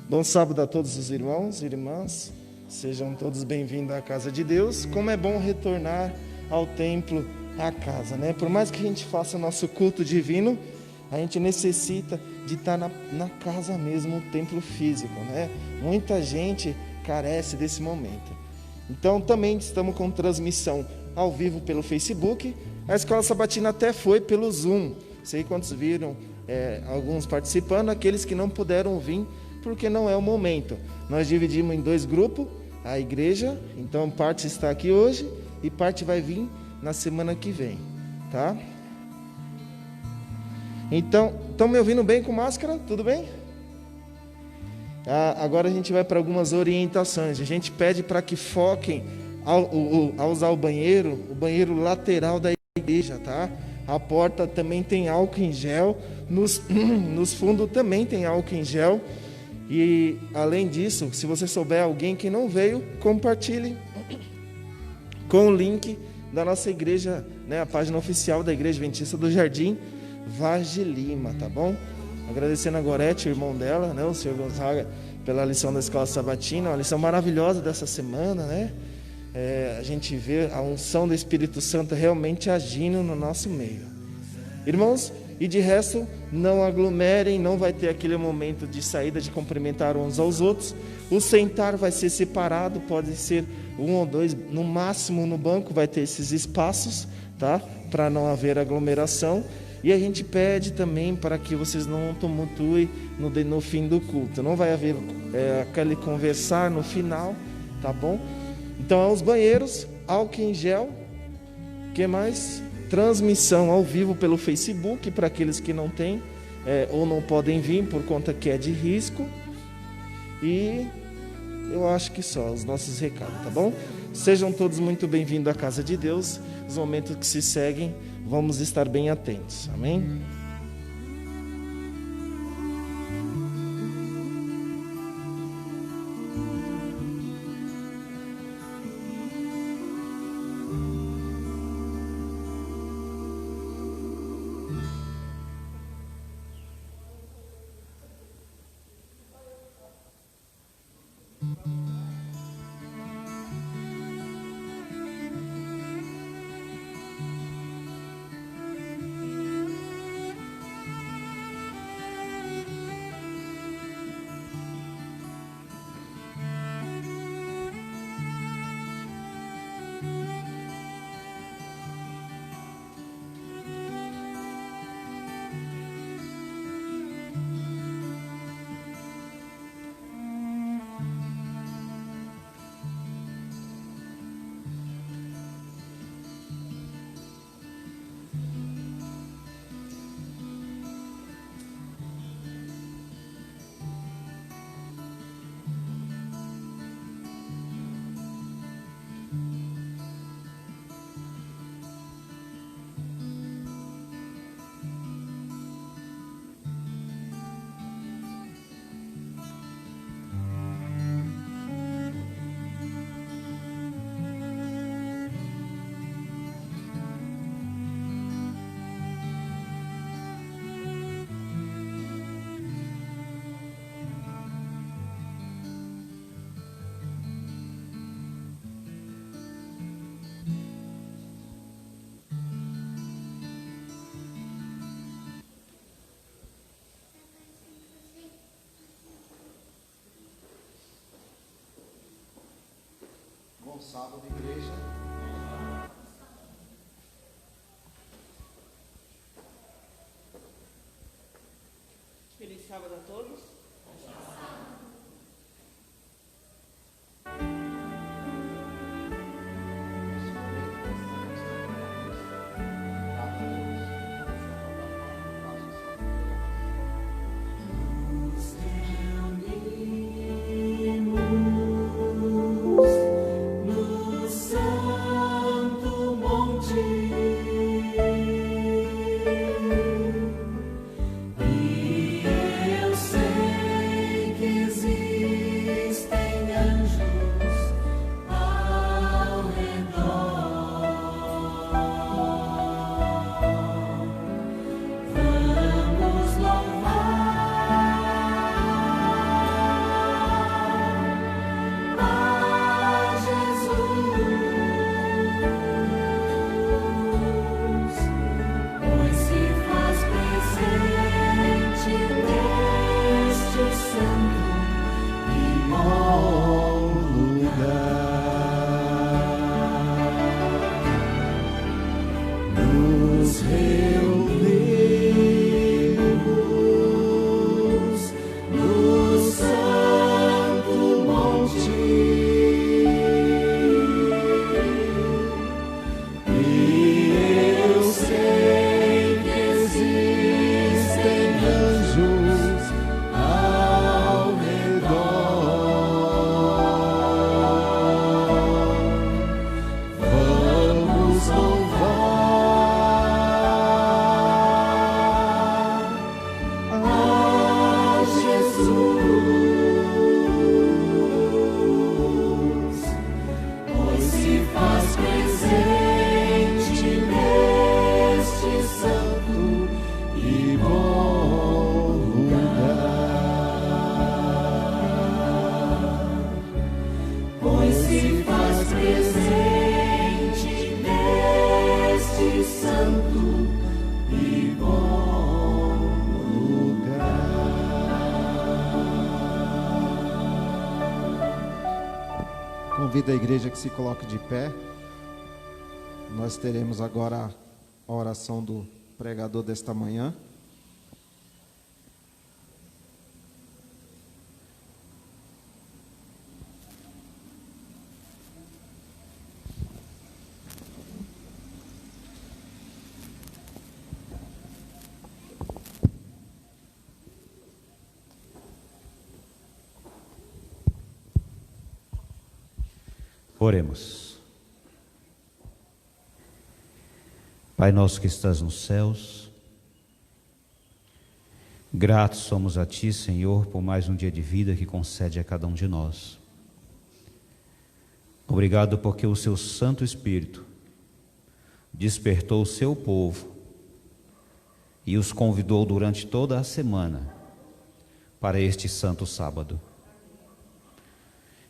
Bom sábado a todos os irmãos e irmãs, sejam todos bem-vindos à casa de Deus. Como é bom retornar ao templo, à casa, né? Por mais que a gente faça nosso culto divino, a gente necessita de estar na casa mesmo, o templo físico, né? Muita gente carece desse momento. Então também estamos com transmissão ao vivo pelo Facebook. A Escola Sabatina até foi pelo Zoom. Sei quantos viram, alguns participando, aqueles que não puderam vir, porque não é o momento. Nós dividimos em 2 grupos, a igreja, então parte está aqui hoje e parte vai vir na semana que vem, tá? Então, estão me ouvindo bem com máscara? Tudo bem? Agora a gente vai para algumas orientações. A gente pede para que foquem ao usar o banheiro lateral da igreja, tá? A porta também tem álcool em gel, nos fundos também tem álcool em gel. E além disso, se você souber alguém que não veio, compartilhe com o link da nossa igreja, né, a página oficial da Igreja Adventista do Jardim Vaz de Lima, tá bom? Agradecendo a Gorete, o irmão dela, né, o senhor Gonzaga, pela lição da Escola Sabatina, uma lição maravilhosa dessa semana, né? A gente vê a unção do Espírito Santo realmente agindo no nosso meio. Irmãos, e de resto, não aglomerem, não vai ter aquele momento de saída, de cumprimentar uns aos outros. O sentar vai ser separado, pode ser 1 ou 2, no máximo no banco vai ter esses espaços, tá? Para não haver aglomeração. E a gente pede também para que vocês não tumultuem no fim do culto. Não vai haver aquele conversar no final, tá bom? Então, os banheiros, álcool em gel, o que mais? Transmissão ao vivo pelo Facebook para aqueles que não têm ou não podem vir por conta que é de risco. E eu acho que só os nossos recados, tá bom? Sejam todos muito bem-vindos à casa de Deus. Os momentos que se seguem, vamos estar bem atentos. Amém? Bom sábado, igreja. Feliz sábado a todos. Eu sei que Convido a igreja que se coloque de pé. Nós teremos agora a oração do pregador desta manhã. Oremos. Pai nosso que estás nos céus, gratos somos a Ti, Senhor, por mais um dia de vida que concede a cada um de nós. Obrigado porque o Seu Santo Espírito despertou o Seu povo e os convidou durante toda a semana para este santo sábado.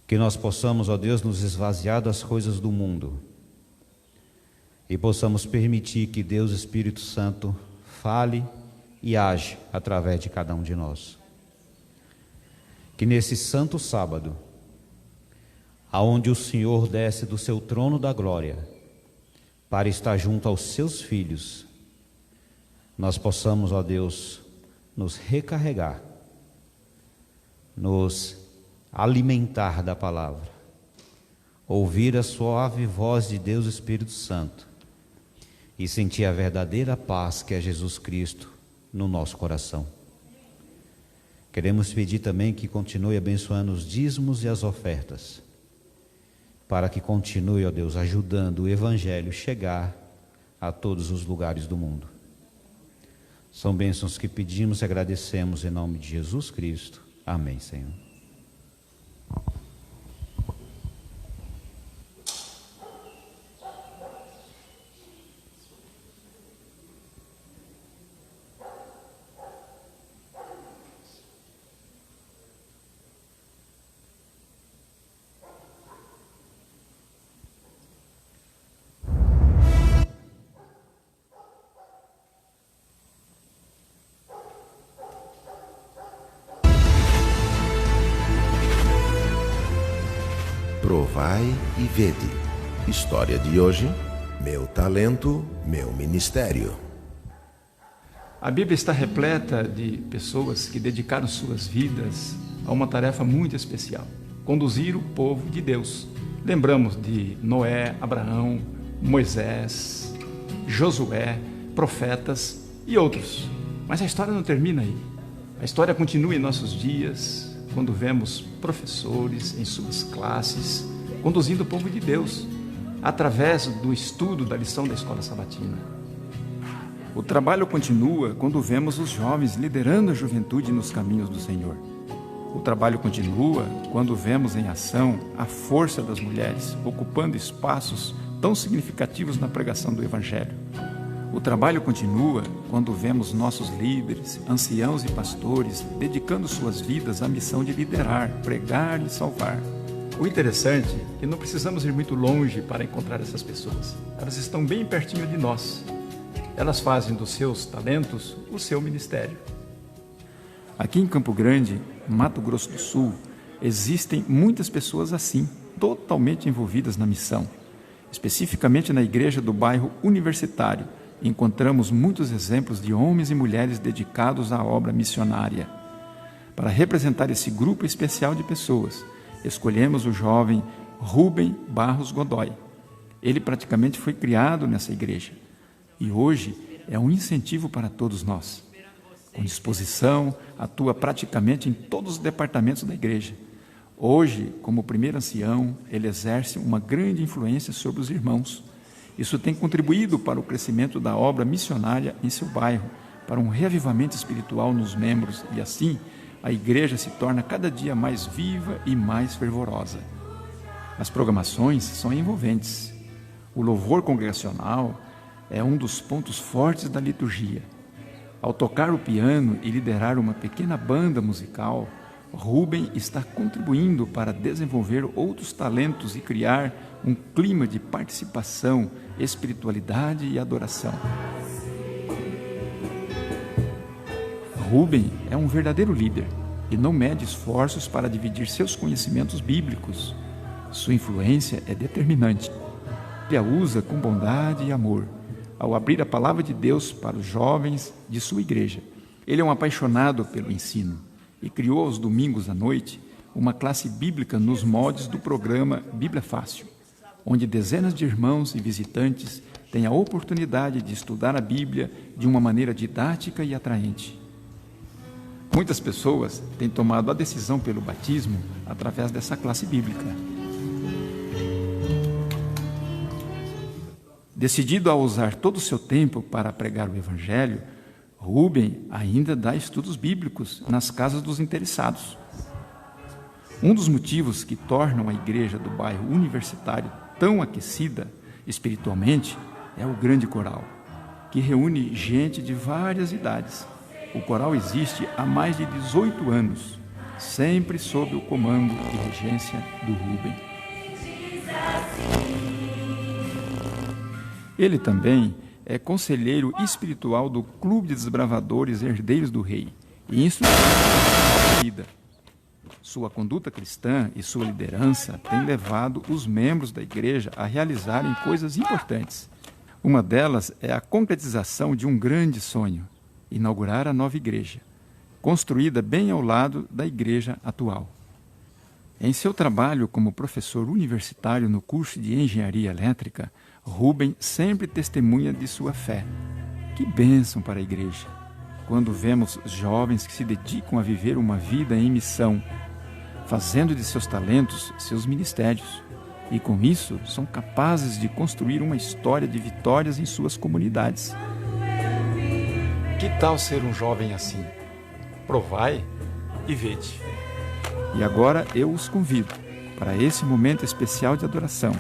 Que nós possamos, ó Deus, nos esvaziar das coisas do mundo e possamos permitir que Deus, Espírito Santo, fale e age através de cada um de nós. Que nesse santo sábado, aonde o Senhor desce do seu trono da glória para estar junto aos seus filhos, nós possamos, ó Deus, nos recarregar, nos alimentar da palavra, ouvir a suave voz de Deus Espírito Santo e sentir a verdadeira paz que é Jesus Cristo no nosso coração. Queremos pedir também que continue abençoando os dízimos e as ofertas, para que continue, ó Deus, ajudando o Evangelho chegar a todos os lugares do mundo. São bênçãos que pedimos e agradecemos em nome de Jesus Cristo. Amém, Senhor. Provai e vede. História de hoje: meu talento, meu ministério. A Bíblia está repleta de pessoas que dedicaram suas vidas a uma tarefa muito especial: conduzir o povo de Deus. Lembramos de Noé, Abraão, Moisés, Josué, profetas e outros. Mas a história não termina aí. A história continua em nossos dias, quando vemos professores em suas classes conduzindo o povo de Deus através do estudo da lição da escola sabatina. O trabalho continua quando vemos os jovens liderando a juventude nos caminhos do Senhor. O trabalho continua quando vemos em ação a força das mulheres ocupando espaços tão significativos na pregação do Evangelho. O trabalho continua quando vemos nossos líderes, anciãos e pastores dedicando suas vidas à missão de liderar, pregar e salvar. O interessante é que não precisamos ir muito longe para encontrar essas pessoas. Elas estão bem pertinho de nós. Elas fazem dos seus talentos o seu ministério. Aqui em Campo Grande, Mato Grosso do Sul, existem muitas pessoas assim, totalmente envolvidas na missão. Especificamente na igreja do bairro Universitário, encontramos muitos exemplos de homens e mulheres dedicados à obra missionária. Para representar esse grupo especial de pessoas, escolhemos o jovem Rubem Barros Godoy. Ele praticamente foi criado nessa igreja e hoje é um incentivo para todos nós. Com disposição, atua praticamente em todos os departamentos da igreja. Hoje, como primeiro ancião, ele exerce uma grande influência sobre os irmãos. Isso tem contribuído para o crescimento da obra missionária em seu bairro, para um reavivamento espiritual nos membros e assim a igreja se torna cada dia mais viva e mais fervorosa. As programações são envolventes. O louvor congregacional é um dos pontos fortes da liturgia. Ao tocar o piano e liderar uma pequena banda musical, Rubem está contribuindo para desenvolver outros talentos e criar um clima de participação, espiritualidade e adoração. Rubem é um verdadeiro líder e não mede esforços para dividir seus conhecimentos bíblicos. Sua influência é determinante. Ele a usa com bondade e amor, ao abrir a palavra de Deus para os jovens de sua igreja. Ele é um apaixonado pelo ensino e criou aos domingos à noite uma classe bíblica nos moldes do programa Bíblia Fácil, onde dezenas de irmãos e visitantes têm a oportunidade de estudar a Bíblia de uma maneira didática e atraente. Muitas pessoas têm tomado a decisão pelo batismo através dessa classe bíblica. Decidido a usar todo o seu tempo para pregar o Evangelho, Rubem ainda dá estudos bíblicos nas casas dos interessados. Um dos motivos que tornam a igreja do bairro universitário tão aquecida espiritualmente é o grande coral, que reúne gente de várias idades. O coral existe há mais de 18 anos, sempre sob o comando e regência do Rubem. Ele também é conselheiro espiritual do Clube de Desbravadores Herdeiros do Rei e instrutor da vida. Sua conduta cristã e sua liderança têm levado os membros da igreja a realizarem coisas importantes. Uma delas é a concretização de um grande sonho: inaugurar a nova igreja, construída bem ao lado da igreja atual. Em seu trabalho como professor universitário no curso de Engenharia Elétrica, Rubem sempre testemunha de sua fé. Que bênção para a igreja, quando vemos jovens que se dedicam a viver uma vida em missão, fazendo de seus talentos seus ministérios, e com isso são capazes de construir uma história de vitórias em suas comunidades. Que tal ser um jovem assim? Provai e vede. E agora eu os convido para esse momento especial de adoração,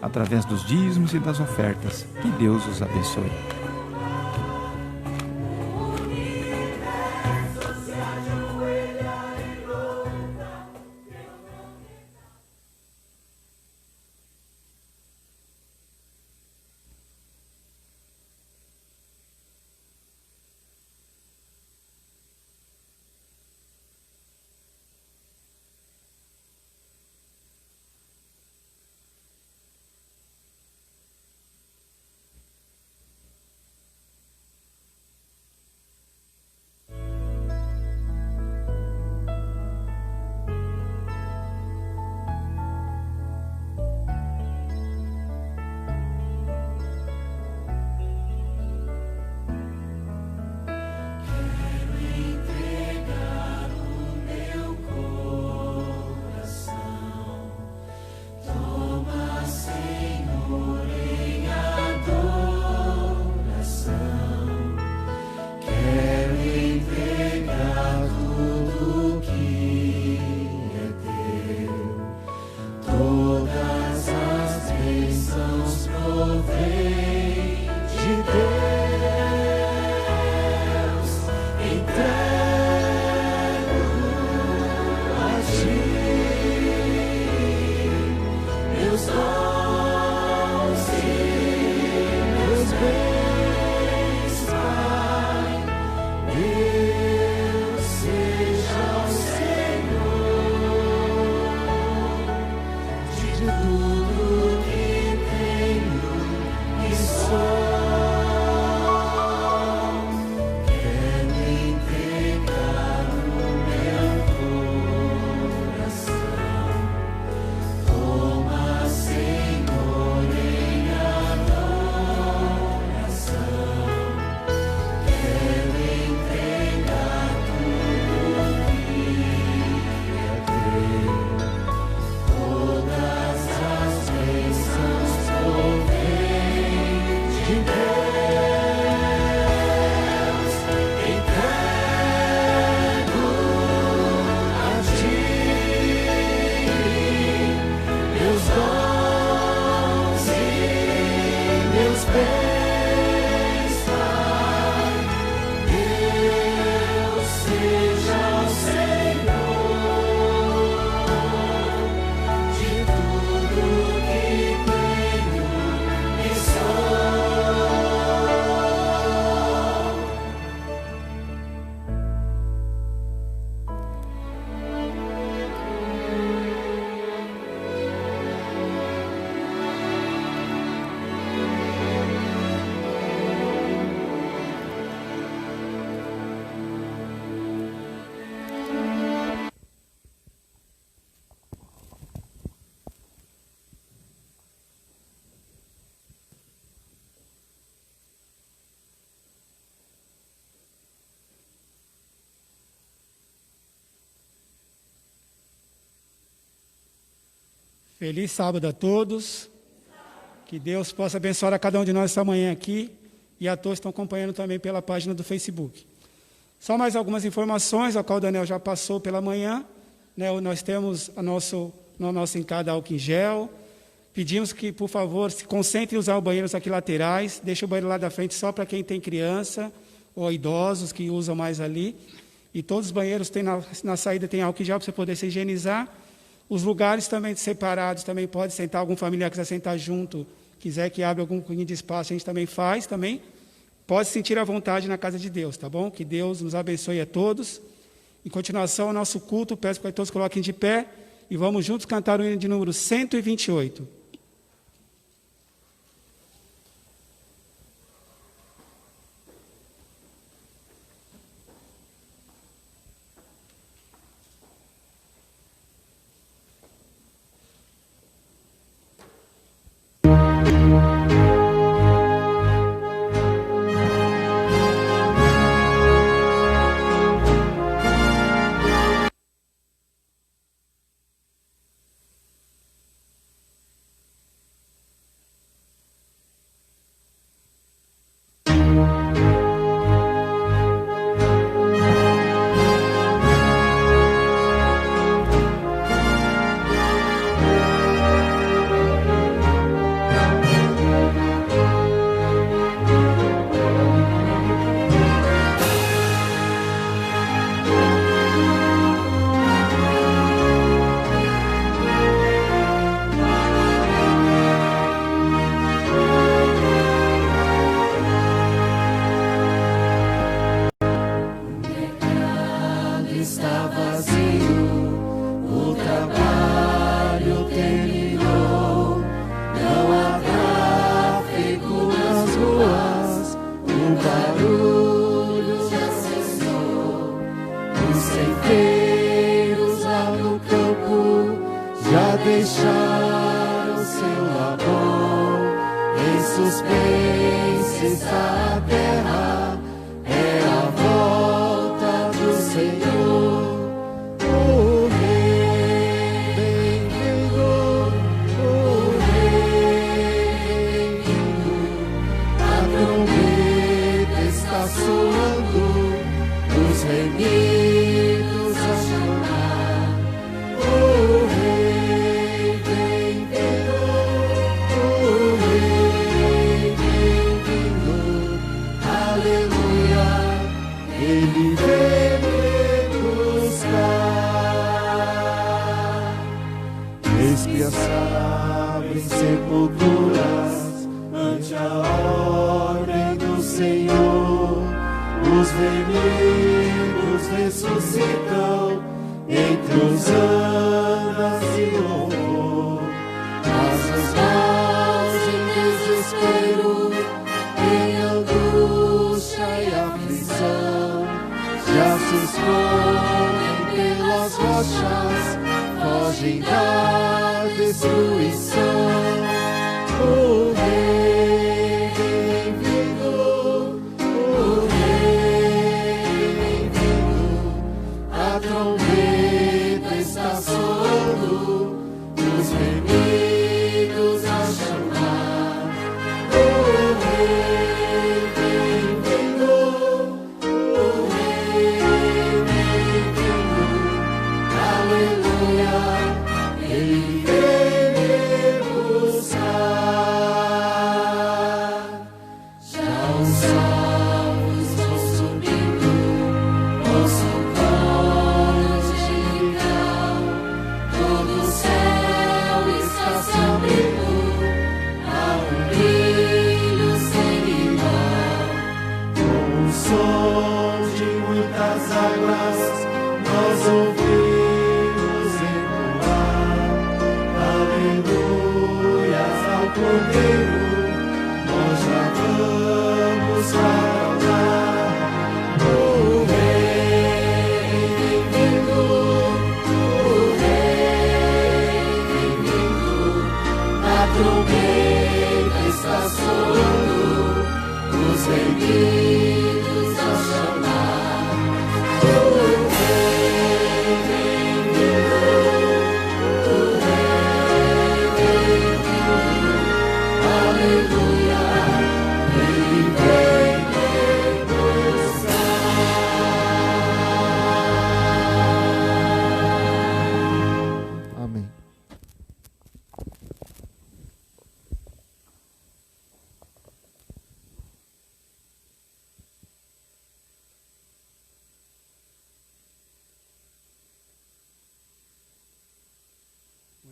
através dos dízimos e das ofertas. Que Deus os abençoe. Feliz sábado a todos. Que Deus possa abençoar a cada um de nós esta manhã aqui e a todos que estão acompanhando também pela página do Facebook. Só mais algumas informações, a qual o Daniel já passou pela manhã. Nós temos no nosso encada álcool em gel. Pedimos que, por favor, se concentrem em usar os banheiros aqui laterais. Deixe o banheiro lá da frente só para quem tem criança ou idosos que usam mais ali. E todos os banheiros têm na saída tem álcool em gel para você poder se higienizar. Os lugares também separados, também pode sentar, algum familiar quiser sentar junto, quiser que abra algum pouquinho de espaço, a gente também faz, também. Pode se sentir à vontade na casa de Deus, tá bom? Que Deus nos abençoe a todos. Em continuação, ao nosso culto, peço para que todos coloquem de pé e vamos juntos cantar o hino de número 128.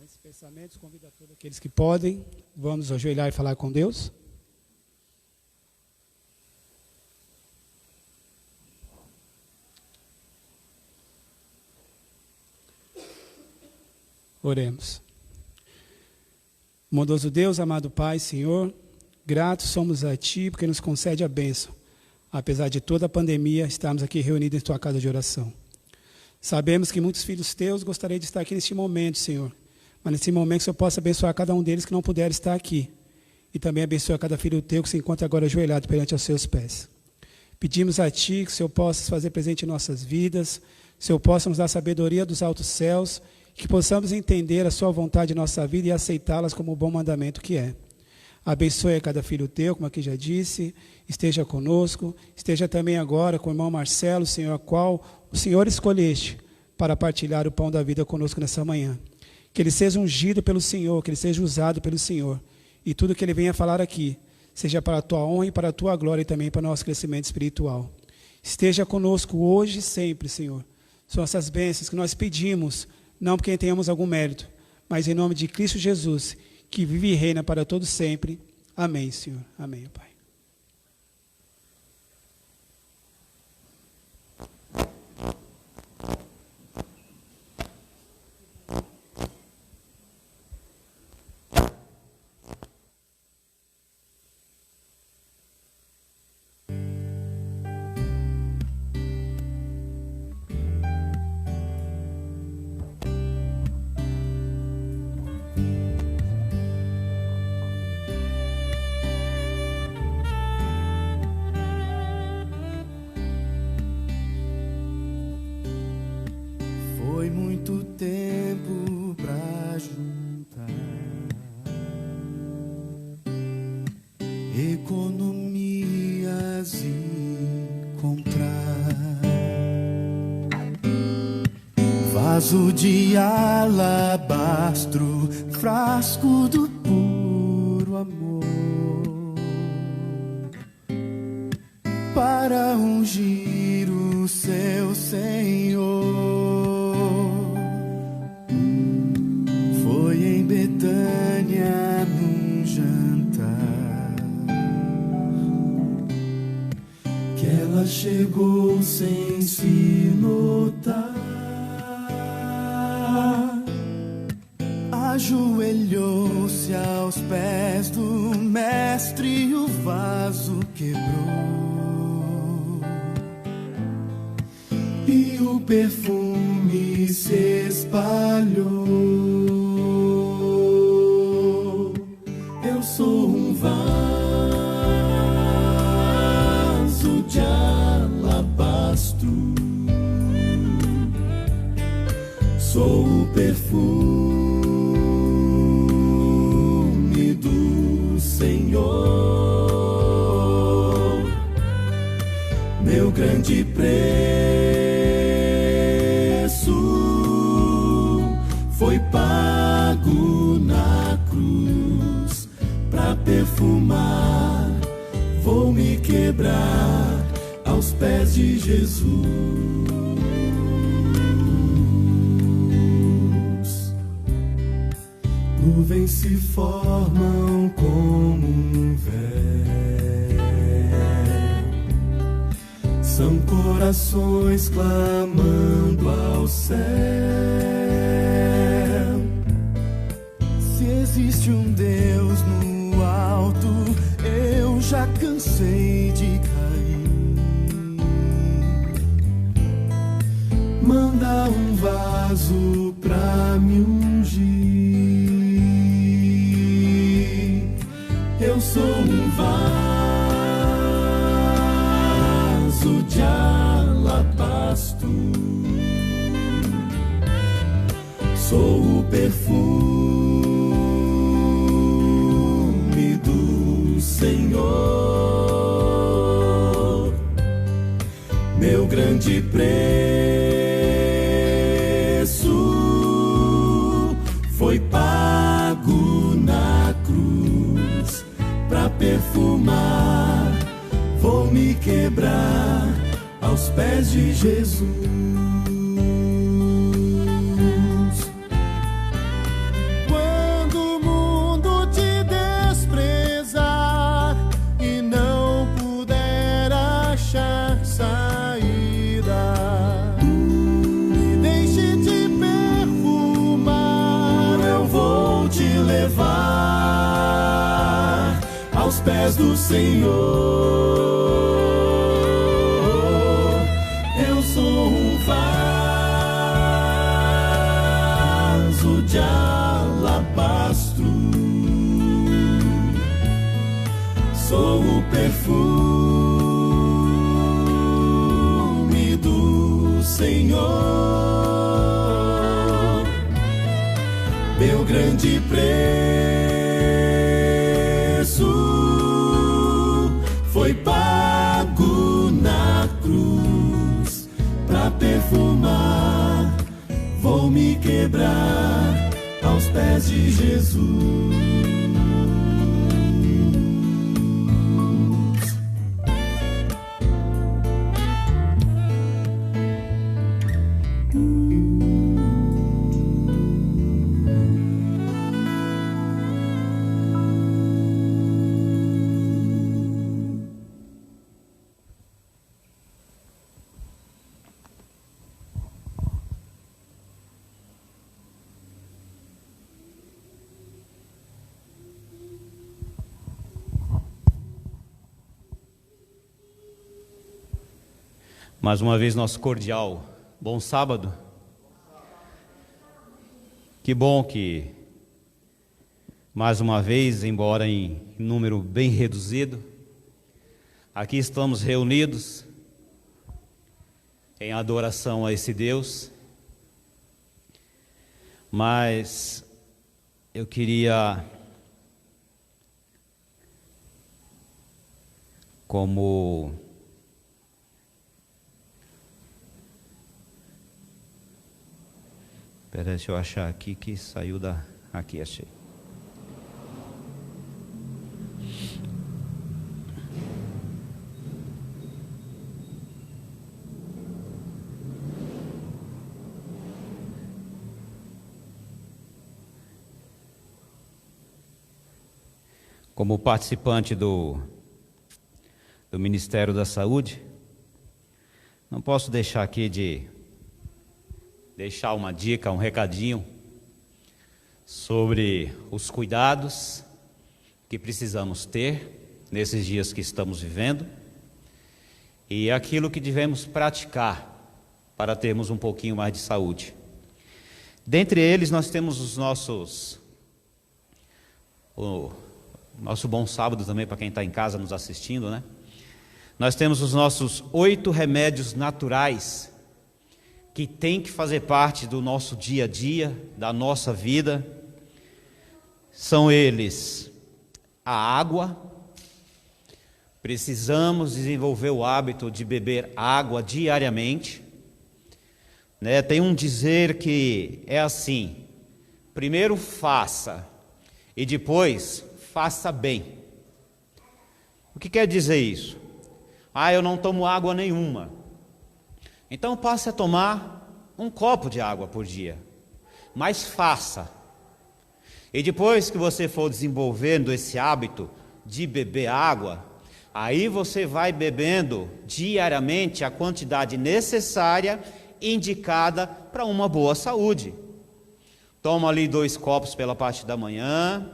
esses pensamentos, convido a todos aqueles que podem, vamos ajoelhar e falar com Deus. Oremos. Bondoso Deus, amado Pai, Senhor, gratos somos a Ti porque nos concede a bênção. Apesar de toda a pandemia, estamos aqui reunidos em Tua casa de oração. Sabemos que muitos filhos Teus gostariam de estar aqui neste momento, Senhor. Mas nesse momento que o Senhor possa abençoar cada um deles que não puder estar aqui. E também abençoar cada filho Teu que se encontra agora ajoelhado perante os Seus pés. Pedimos a Ti que o Senhor possa fazer presente em nossas vidas, que o Senhor possa nos dar sabedoria dos altos céus, que possamos entender a Sua vontade em nossa vida e aceitá-las como o bom mandamento que é. Abençoe a cada filho Teu, como aqui já disse, esteja conosco, esteja também agora com o irmão Marcelo, Senhor, a qual o Senhor escolheste para partilhar o pão da vida conosco nessa manhã. Que ele seja ungido pelo Senhor, que ele seja usado pelo Senhor, e tudo que ele venha falar aqui, seja para a Tua honra e para a Tua glória e também para o nosso crescimento espiritual. Esteja conosco hoje e sempre, Senhor. São essas bênçãos que nós pedimos, não porque tenhamos algum mérito, mas em nome de Cristo Jesus, que vive e reina para todos sempre. Amém, Senhor. Amém, Pai. Foi muito tempo pra juntar economias e comprar vaso de alabastro, frasco do puro amor, para ungir o seu Senhor. Foi em Betânia num jantar que ela chegou sem se notar. Ajoelhou-se aos pés do mestre e o vaso quebrou, e o perfume se espalhou. Eu sou um vaso de alabastro, sou o perfume do Senhor. Meu grande preço foi pago na cruz. Pra perfumar, vou me quebrar aos pés de Jesus. Nuvens se formam como um véu, são corações clamando ao céu. Se existe um Deus no alto, eu já cansei de cair. Manda um vaso pra me ungir. Eu sou um vaso de alabastro, sou o perfume do Senhor. Meu grande preço foi pago na cruz. Pra perfumar, vou me quebrar aos pés de Jesus. pés do Senhor. Eu sou um vaso de alabastro, sou o perfume do Senhor. Meu grande preço foi pago na cruz. Pra perfumar, vou me quebrar aos pés de Jesus. Mais uma vez, nosso cordial bom sábado. Que bom que, mais uma vez, embora em número bem reduzido, aqui estamos reunidos em adoração a esse Deus. Mas eu queria, deixa eu achar aqui que saiu da... Aqui, achei. Como participante do Ministério da Saúde, não posso deixar aqui de deixar uma dica, um recadinho sobre os cuidados que precisamos ter nesses dias que estamos vivendo e aquilo que devemos praticar para termos um pouquinho mais de saúde. Dentre eles nós temos o nosso bom sábado também para quem está em casa nos assistindo, né? Nós temos os nossos 8 remédios naturais que tem que fazer parte do nosso dia a dia, da nossa vida. São eles a água. Precisamos desenvolver o hábito de beber água diariamente, né? Tem um dizer que é assim: primeiro faça e depois faça bem. O que quer dizer isso? Eu não tomo água nenhuma. Então passe a tomar um copo de água por dia, mas faça. E depois que você for desenvolvendo esse hábito de beber água, aí você vai bebendo diariamente a quantidade necessária indicada para uma boa saúde. Toma ali 2 copos pela parte da manhã,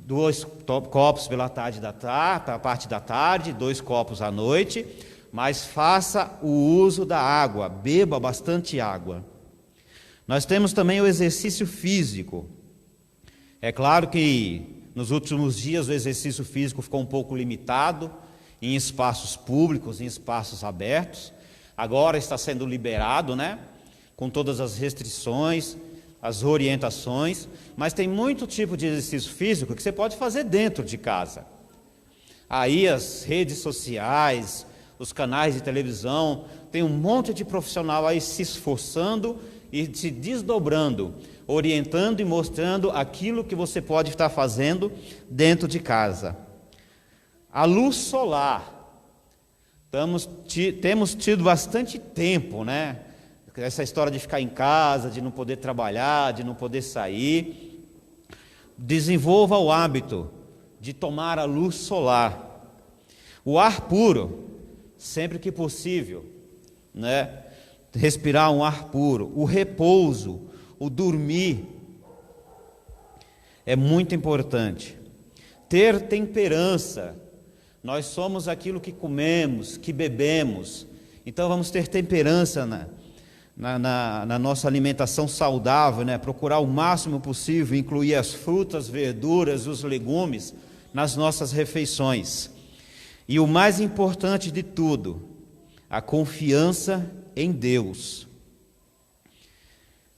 2 copos pela parte da tarde, 2 copos à noite. Mas faça o uso da água, beba bastante água. Nós temos também o exercício físico. É claro que nos últimos dias o exercício físico ficou um pouco limitado em espaços públicos, em espaços abertos. Agora está sendo liberado, né? Com todas as restrições, as orientações. Mas tem muito tipo de exercício físico que você pode fazer dentro de casa. Aí as redes sociais, os canais de televisão, tem um monte de profissional aí se esforçando e se desdobrando, orientando e mostrando aquilo que você pode estar fazendo dentro de casa. A luz solar. Temos tido bastante tempo, né? Essa história de ficar em casa, de não poder trabalhar, de não poder sair. Desenvolva o hábito de tomar a luz solar. O ar puro, sempre que possível, né? Respirar um ar puro, o repouso, o dormir, é muito importante. ter temperança. Nós somos aquilo que comemos, que bebemos. Então vamos ter temperança na nossa alimentação saudável, né? Procurar o máximo possível incluir as frutas, verduras, os legumes nas nossas refeições. E o mais importante de tudo, a confiança em Deus.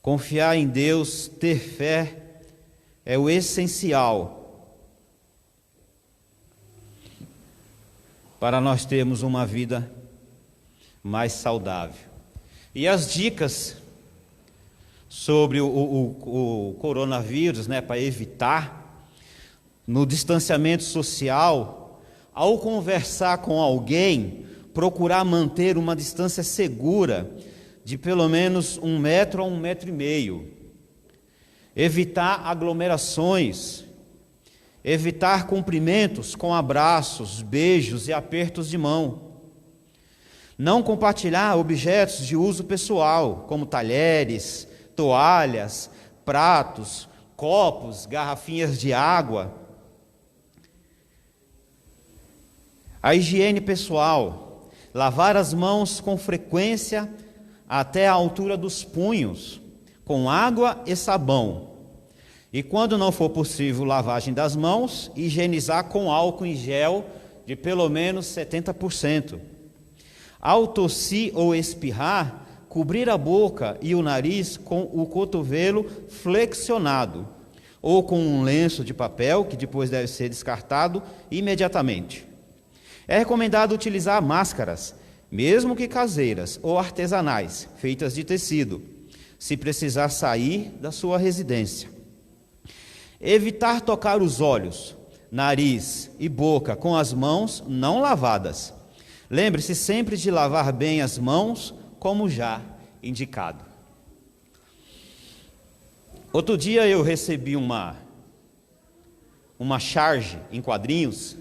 Confiar em Deus, ter fé, é o essencial para nós termos uma vida mais saudável. E as dicas sobre o coronavírus, né, para evitar, no distanciamento social, ao conversar com alguém, procurar manter uma distância segura de pelo menos 1 metro a 1,5 metro. Evitar aglomerações, evitar cumprimentos com abraços, beijos e apertos de mão. Não compartilhar objetos de uso pessoal, como talheres, toalhas, pratos, copos, garrafinhas de água. A higiene pessoal, lavar as mãos com frequência até a altura dos punhos, com água e sabão. E quando não for possível lavagem das mãos, higienizar com álcool em gel de pelo menos 70%. Ao tossir ou espirrar, cobrir a boca e o nariz com o cotovelo flexionado, ou com um lenço de papel, que depois deve ser descartado imediatamente. É recomendado utilizar máscaras, mesmo que caseiras ou artesanais, feitas de tecido, se precisar sair da sua residência. Evitar tocar os olhos, nariz e boca com as mãos não lavadas. Lembre-se sempre de lavar bem as mãos, como já indicado. Outro dia eu recebi uma charge em quadrinhos,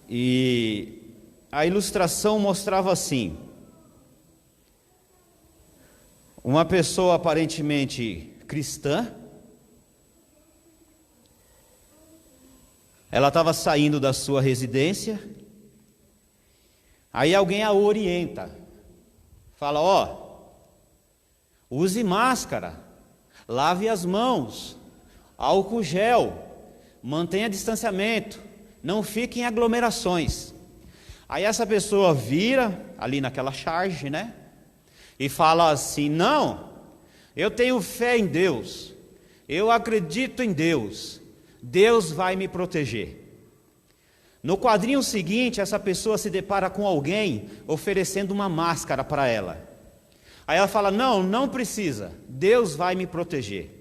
e a ilustração mostrava assim: uma pessoa aparentemente cristã, ela estava saindo da sua residência, aí alguém a orienta, fala: use máscara, lave as mãos, álcool gel, mantenha distanciamento, não fique em aglomerações. Aí essa pessoa vira ali naquela charge, né? E fala assim: não, eu tenho fé em Deus, eu acredito em Deus, Deus vai me proteger. No quadrinho seguinte, essa pessoa se depara com alguém oferecendo uma máscara para ela. Aí ela fala: não precisa, Deus vai me proteger.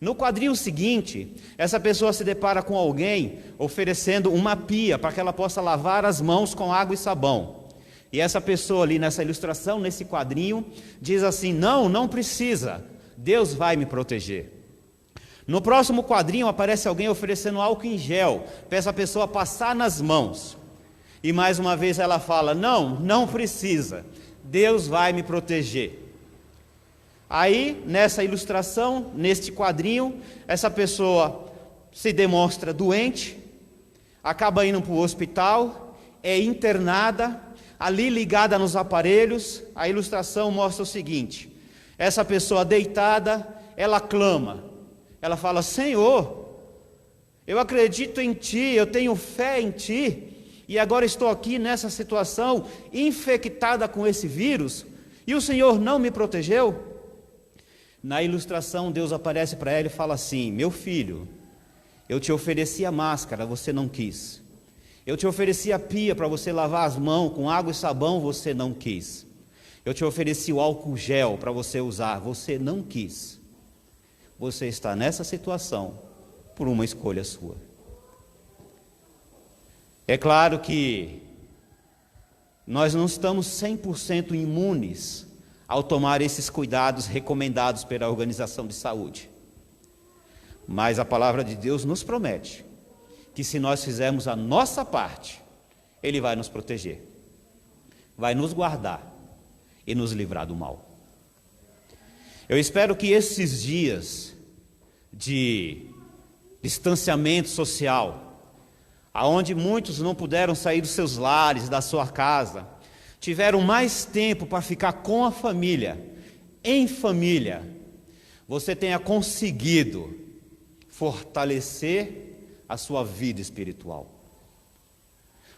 No quadrinho seguinte, essa pessoa se depara com alguém oferecendo uma pia para que ela possa lavar as mãos com água e sabão. E essa pessoa ali nessa ilustração, nesse quadrinho, diz assim: não precisa, Deus vai me proteger. No próximo quadrinho aparece alguém oferecendo álcool em gel para essa pessoa passar nas mãos. E mais uma vez ela fala: não precisa, Deus vai me proteger. Aí, nessa ilustração, neste quadrinho, essa pessoa se demonstra doente, acaba indo para o hospital, é internada, ali ligada nos aparelhos. A ilustração mostra o seguinte: essa pessoa deitada, ela clama, ela fala: Senhor, eu acredito em Ti, eu tenho fé em Ti, e agora estou aqui nessa situação, infectada com esse vírus, e o Senhor não me protegeu? Na ilustração, Deus aparece para ela e fala assim: meu filho, eu te ofereci a máscara, você não quis. Eu te ofereci a pia para você lavar as mãos com água e sabão, você não quis. Eu te ofereci o álcool gel para você usar, você não quis. Você está nessa situação por uma escolha sua. É claro que nós não estamos 100% imunes ao tomar esses cuidados recomendados pela Organização de Saúde. Mas a palavra de Deus nos promete que se nós fizermos a nossa parte, Ele vai nos proteger, vai nos guardar e nos livrar do mal. Eu espero que esses dias de distanciamento social, aonde muitos não puderam sair dos seus lares, da sua casa, tiveram mais tempo para ficar com a família, em família, você tenha conseguido fortalecer a sua vida espiritual.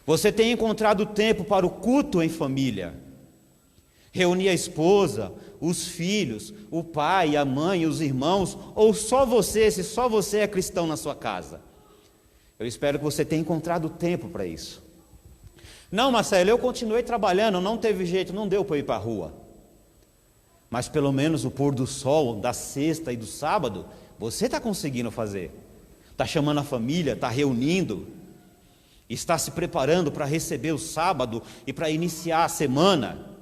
Você tem encontrado tempo para o culto em família, reunir a esposa, os filhos, o pai, a mãe, os irmãos, ou só você, se só você é cristão na sua casa. Eu espero que você tenha encontrado tempo para isso. Não, Marcelo, eu continuei trabalhando, não teve jeito, não deu para ir para a rua. Mas pelo menos o pôr do sol da sexta e do sábado, você está conseguindo fazer. Está chamando a família, está reunindo, está se preparando para receber o sábado e para iniciar a semana.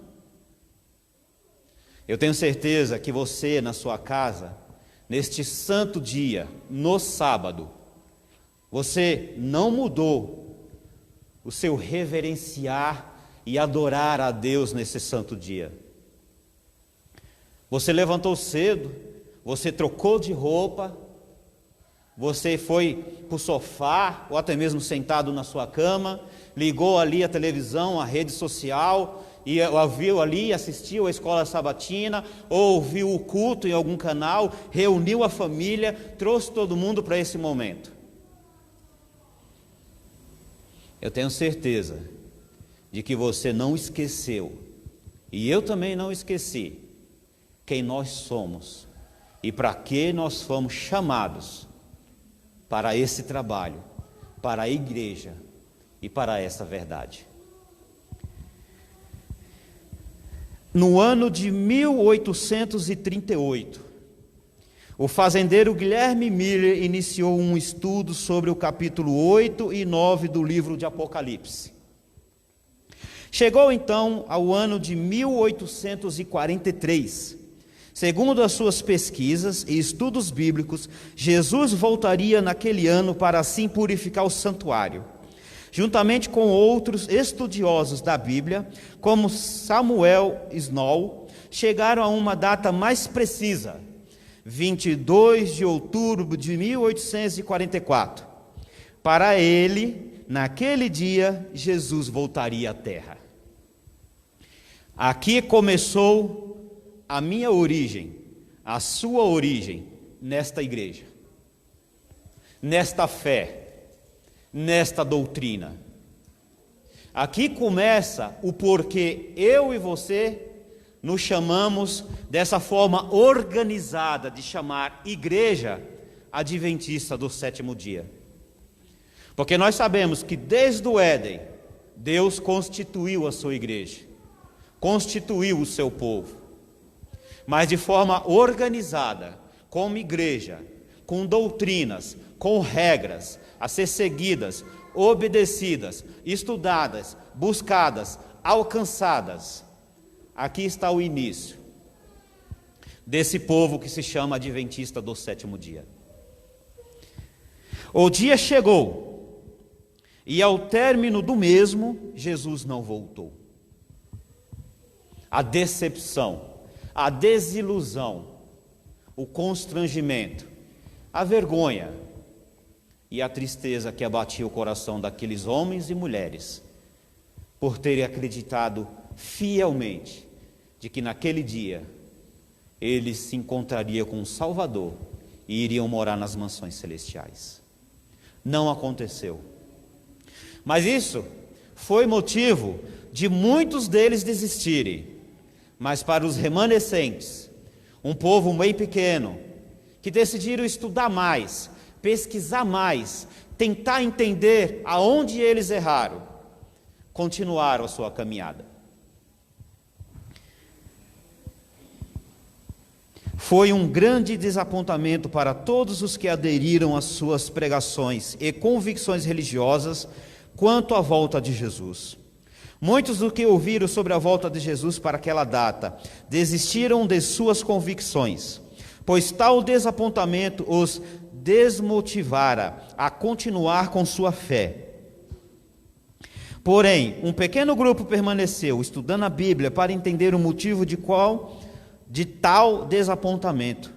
Eu tenho certeza que você, na sua casa, neste santo dia, no sábado, você não mudou o seu reverenciar e adorar a Deus nesse santo dia. Você levantou cedo, você trocou de roupa, você foi para o sofá, ou até mesmo sentado na sua cama, ligou ali a televisão, a rede social, e ouviu ali, assistiu a escola sabatina, ou ouviu o culto em algum canal, reuniu a família, trouxe todo mundo para esse momento. Eu tenho certeza de que você não esqueceu, e eu também não esqueci, quem nós somos e para que nós fomos chamados para esse trabalho, para a igreja e para essa verdade. No ano de 1838, o fazendeiro Guilherme Miller iniciou um estudo sobre o capítulo 8 e 9 do livro de Apocalipse. Chegou então ao ano de 1843. Segundo as suas pesquisas e estudos bíblicos, Jesus voltaria naquele ano para assim purificar o santuário. Juntamente com outros estudiosos da Bíblia, como Samuel Snow, chegaram a uma data mais precisa, 22 de outubro de 1844. Para ele, naquele dia, Jesus voltaria à terra. Aqui começou a minha origem, a sua origem, nesta igreja, nesta fé, nesta doutrina. Aqui começa o porquê eu e você nos chamamos dessa forma organizada de chamar Igreja Adventista do Sétimo Dia. Porque nós sabemos que desde o Éden, Deus constituiu a sua igreja, constituiu o seu povo, mas de forma organizada, como igreja, com doutrinas, com regras a ser seguidas, obedecidas, estudadas, buscadas, alcançadas. Aqui está o início desse povo que se chama Adventista do Sétimo Dia. O dia chegou, e ao término do mesmo, Jesus não voltou. A decepção, a desilusão, o constrangimento, a vergonha e a tristeza que abatia o coração daqueles homens e mulheres por terem acreditado fielmente de que naquele dia eles se encontrariam com o Salvador e iriam morar nas mansões celestiais. Não aconteceu. Mas isso foi motivo de muitos deles desistirem. Mas para os remanescentes, um povo bem pequeno, que decidiram estudar mais, pesquisar mais, tentar entender aonde eles erraram, continuaram a sua caminhada. Foi um grande desapontamento para todos os que aderiram às suas pregações e convicções religiosas quanto à volta de Jesus. Muitos do que ouviram sobre a volta de Jesus para aquela data desistiram de suas convicções, pois tal desapontamento os desmotivara a continuar com sua fé. Porém, um pequeno grupo permaneceu estudando a Bíblia para entender o motivo de tal desapontamento.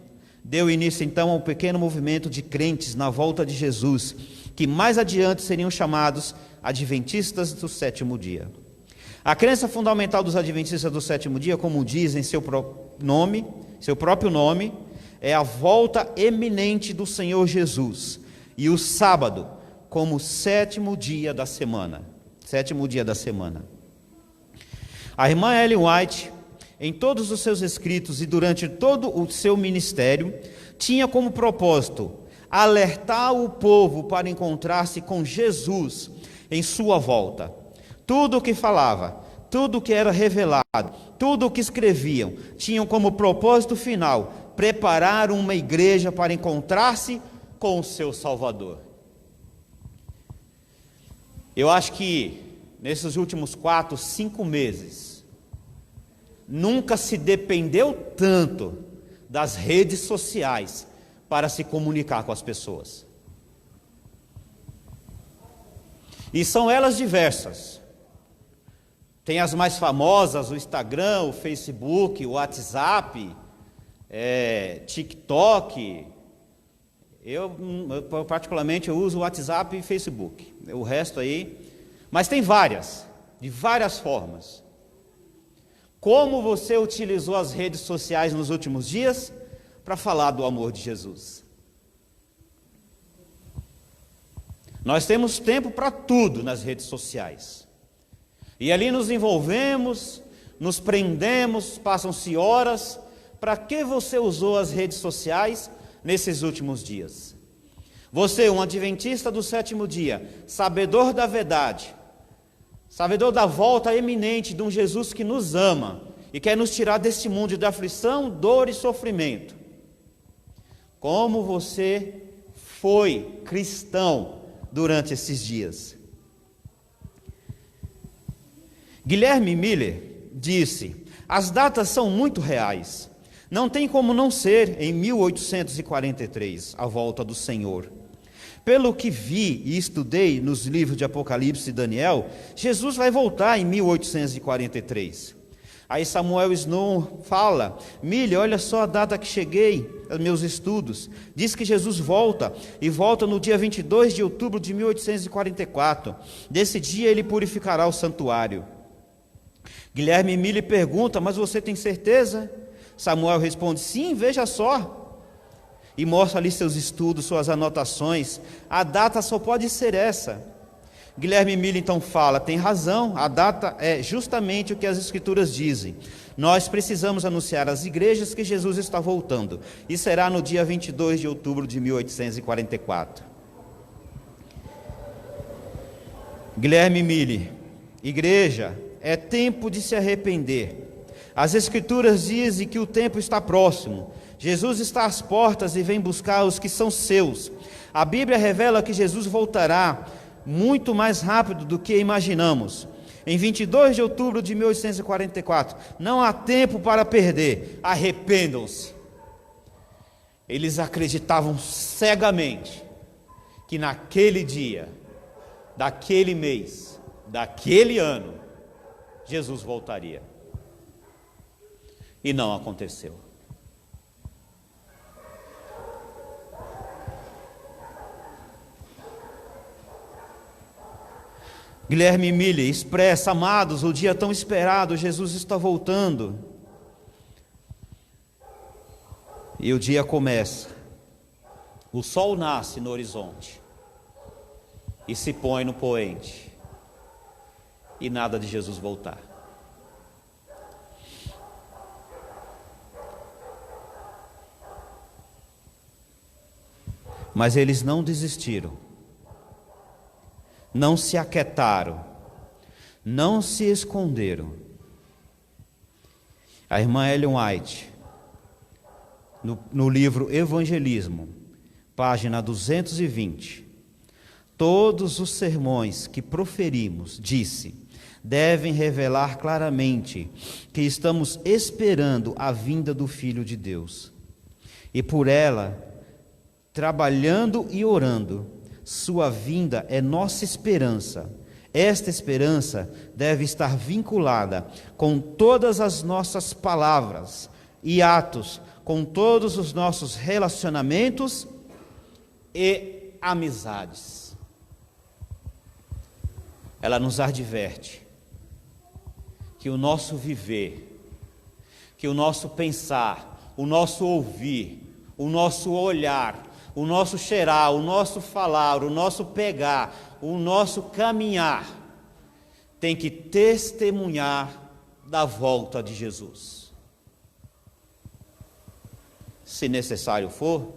deu início então a um pequeno movimento de crentes na volta de Jesus, que mais adiante seriam chamados Adventistas do Sétimo Dia. A crença fundamental dos Adventistas do Sétimo Dia, como dizem seu próprio nome, é a volta eminente do Senhor Jesus, e o sábado como sétimo dia da semana. Sétimo dia da semana. A irmã Ellen White, em todos os seus escritos e durante todo o seu ministério, tinha como propósito alertar o povo para encontrar-se com Jesus em sua volta. Tudo o que falava, tudo o que era revelado, tudo o que escreviam, tinham como propósito final preparar uma igreja para encontrar-se com o seu Salvador. Eu acho que nesses últimos 4, 5 meses, nunca se dependeu tanto das redes sociais para se comunicar com as pessoas. E são elas diversas. Tem as mais famosas, o Instagram, o Facebook, o WhatsApp, TikTok. Eu particularmente eu uso o WhatsApp e Facebook. O resto aí, mas tem várias, de várias formas. Como você utilizou as redes sociais nos últimos dias para falar do amor de Jesus? Nós temos tempo para tudo nas redes sociais. E ali nos envolvemos, nos prendemos, passam-se horas. Para que você usou as redes sociais nesses últimos dias? Você, um adventista do sétimo dia, sabedor da verdade, sabedor da volta eminente de um Jesus que nos ama e quer nos tirar deste mundo de aflição, dor e sofrimento. Como você foi cristão durante esses dias? Guilherme Miller disse: as datas são muito reais. Não tem como não ser em 1843, a volta do Senhor. Pelo que vi e estudei nos livros de Apocalipse e Daniel, Jesus vai voltar em 1843. Aí Samuel Snow fala: Miller, olha só a data que cheguei aos meus estudos. Diz que Jesus volta, e volta no dia 22 de outubro de 1844. Desse dia ele purificará o santuário. Guilherme Miller pergunta: mas você tem certeza? Samuel responde: sim, veja só. E mostra ali seus estudos, suas anotações. A data só pode ser essa. Guilherme Miller então fala: tem razão, a data é justamente o que as Escrituras dizem. Nós precisamos anunciar às igrejas que Jesus está voltando. E será no dia 22 de outubro de 1844. Guilherme Miller: igreja, é tempo de se arrepender. As Escrituras dizem que o tempo está próximo. Jesus está às portas e vem buscar os que são seus. A Bíblia revela que Jesus voltará muito mais rápido do que imaginamos. Em 22 de outubro de 1844, não há tempo para perder. Arrependam-se. Eles acreditavam cegamente que naquele dia, daquele mês, daquele ano, Jesus voltaria. E não aconteceu. Guilherme Miller expressa: amados, o dia tão esperado, Jesus está voltando. E o dia começa. O sol nasce no horizonte e se põe no poente. E nada de Jesus voltar. Mas eles não desistiram, não se aquietaram, não se esconderam. A irmã Ellen White, no livro Evangelismo, página 220, todos os sermões que proferimos, disse, devem revelar claramente que estamos esperando a vinda do Filho de Deus. E por ela, trabalhando e orando, sua vinda é nossa esperança. Esta esperança deve estar vinculada com todas as nossas palavras e atos, com todos os nossos relacionamentos e amizades. Ela nos adverte que o nosso viver, que o nosso pensar, o nosso ouvir, o nosso olhar, o nosso cheirar, o nosso falar, o nosso pegar, o nosso caminhar, tem que testemunhar da volta de Jesus. Se necessário for,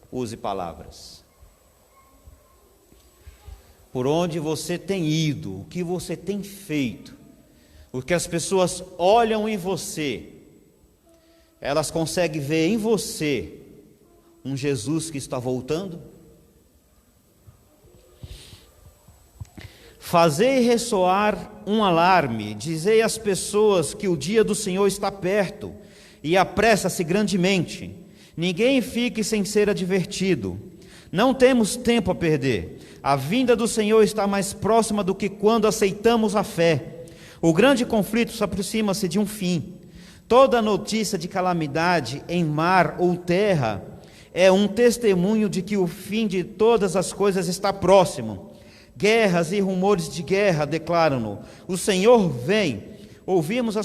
use palavras. Por onde você tem ido, o que você tem feito, o que as pessoas olham em você, elas conseguem ver em você um Jesus que está voltando? Fazei ressoar um alarme, dizei às pessoas que o dia do Senhor está perto, e apressa-se grandemente. Ninguém fique sem ser advertido. Não temos tempo a perder. A vinda do Senhor está mais próxima do que quando aceitamos a fé. O grande conflito se aproxima-se de um fim. Toda notícia de calamidade em mar ou terra é um testemunho de que o fim de todas as coisas está próximo. Guerras e rumores de guerra declaram-no. O Senhor vem. Ouvimos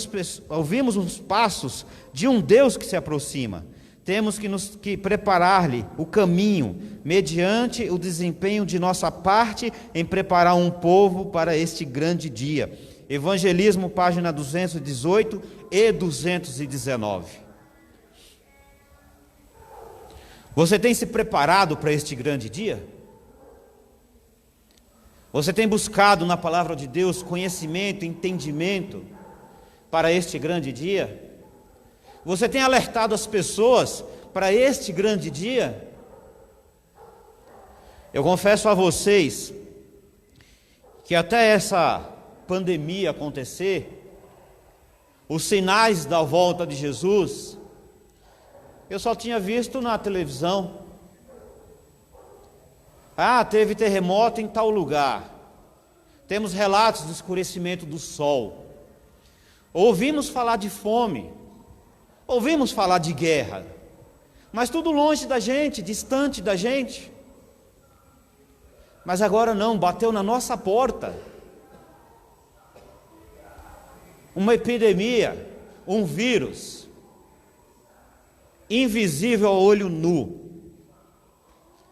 os passos de um Deus que se aproxima. Temos que preparar-lhe o caminho, mediante o desempenho de nossa parte em preparar um povo para este grande dia. Evangelismo, página 218 e 219. Você tem se preparado para este grande dia? Você tem buscado na palavra de Deus conhecimento, entendimento para este grande dia? Você tem alertado as pessoas para este grande dia? Eu confesso a vocês que até essa pandemia acontecer, os sinais da volta de Jesus, eu só tinha visto na televisão. Teve terremoto em tal lugar. Temos relatos do escurecimento do sol. Ouvimos falar de fome. Ouvimos falar de guerra. Mas tudo longe da gente, distante da gente. Mas agora não, bateu na nossa porta. Uma epidemia, um vírus, invisível ao olho nu,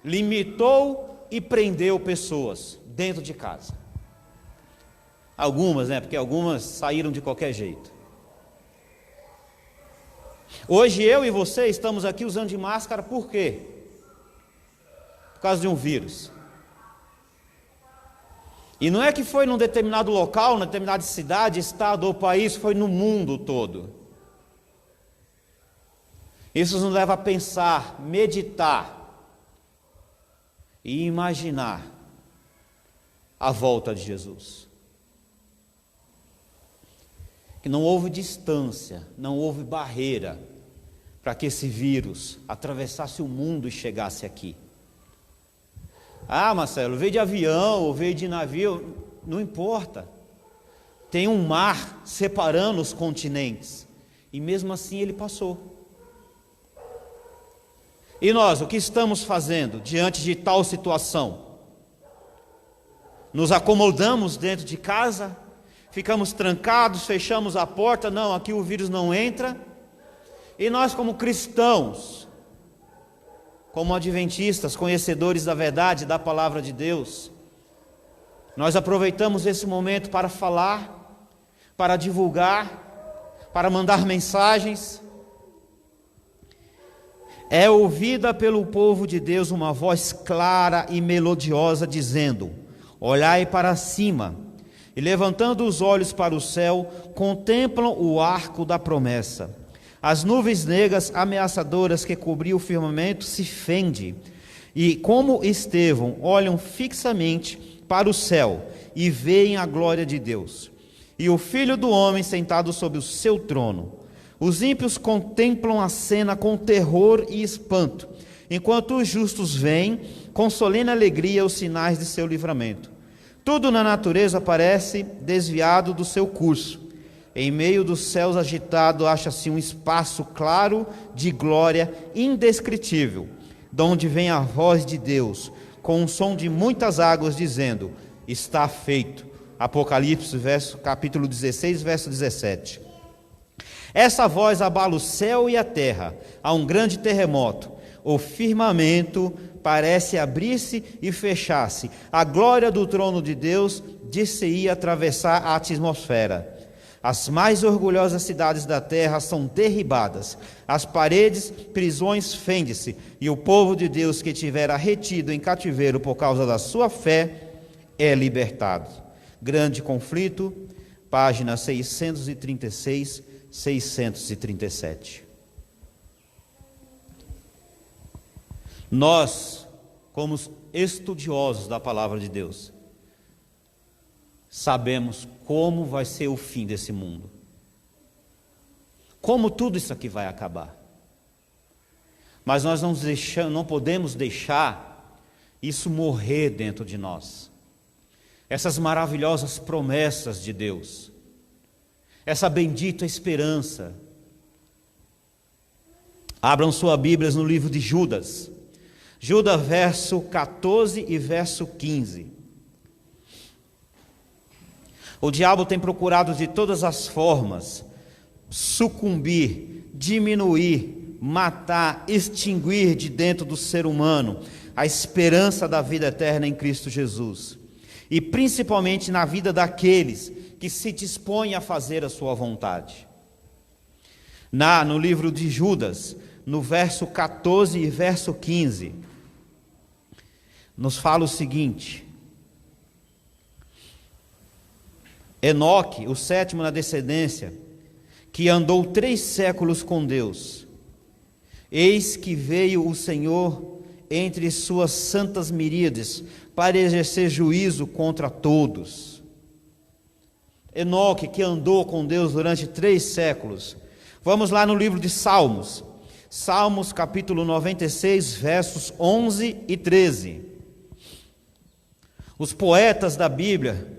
limitou e prendeu pessoas dentro de casa. Algumas, porque algumas saíram de qualquer jeito. Hoje eu e você estamos aqui usando de máscara, por quê? Por causa de um vírus. E não é que foi num determinado local, numa determinada cidade, estado ou país, foi no mundo todo. Isso nos leva a pensar, meditar e imaginar a volta de Jesus. Que não houve distância, não houve barreira para que esse vírus atravessasse o mundo e chegasse aqui. Marcelo, veio de avião ou veio de navio, não importa. Tem um mar separando os continentes e mesmo assim ele passou. E nós, o que estamos fazendo diante de tal situação? Nos acomodamos dentro de casa? Ficamos trancados, fechamos a porta? Não, aqui o vírus não entra. E nós, como cristãos, como adventistas, conhecedores da verdade, da palavra de Deus, nós aproveitamos esse momento para falar, para divulgar, para mandar mensagens. É ouvida pelo povo de Deus uma voz clara e melodiosa dizendo: olhai para cima, e levantando os olhos para o céu, contemplam o arco da promessa. As nuvens negras ameaçadoras que cobriam o firmamento se fendem, e como Estevão olham fixamente para o céu e veem a glória de Deus, e o Filho do Homem sentado sobre o seu trono. Os ímpios contemplam a cena com terror e espanto, enquanto os justos veem com solene alegria os sinais de seu livramento. Tudo na natureza parece desviado do seu curso, Em meio dos céus agitados acha-se um espaço claro de glória indescritível, de onde vem a voz de Deus, com um som de muitas águas, dizendo: está feito. Apocalipse, capítulo 16, verso 17. Essa voz abala o céu e a terra, há um grande terremoto, o firmamento parece abrir-se e fechar-se, a glória do trono de Deus dir-se-ia atravessar a atmosfera. As mais orgulhosas cidades da terra são derribadas, as paredes, prisões fendem-se, e o povo de Deus que tivera retido em cativeiro por causa da sua fé é libertado. Grande conflito, páginas 636, 637. Nós, como estudiosos da palavra de Deus, sabemos como vai ser o fim desse mundo. Como tudo isso aqui vai acabar. Mas nós não podemos deixar isso morrer dentro de nós. Essas maravilhosas promessas de Deus. Essa bendita esperança. Abram sua Bíblia no livro de Judas. Judas, verso 14 e verso 15. O diabo tem procurado de todas as formas sucumbir, diminuir, matar, extinguir de dentro do ser humano a esperança da vida eterna em Cristo Jesus. E principalmente na vida daqueles que se dispõem a fazer a sua vontade. No livro de Judas, no verso 14 e verso 15, nos fala o seguinte: Enoque, o sétimo na descendência, que andou 3 séculos com Deus, eis que veio o Senhor entre suas santas miríades, para exercer juízo contra todos. Enoque, que andou com Deus durante 3 séculos. Vamos lá no livro de Salmos. Salmos capítulo 96, versos 11 e 13. Os poetas da Bíblia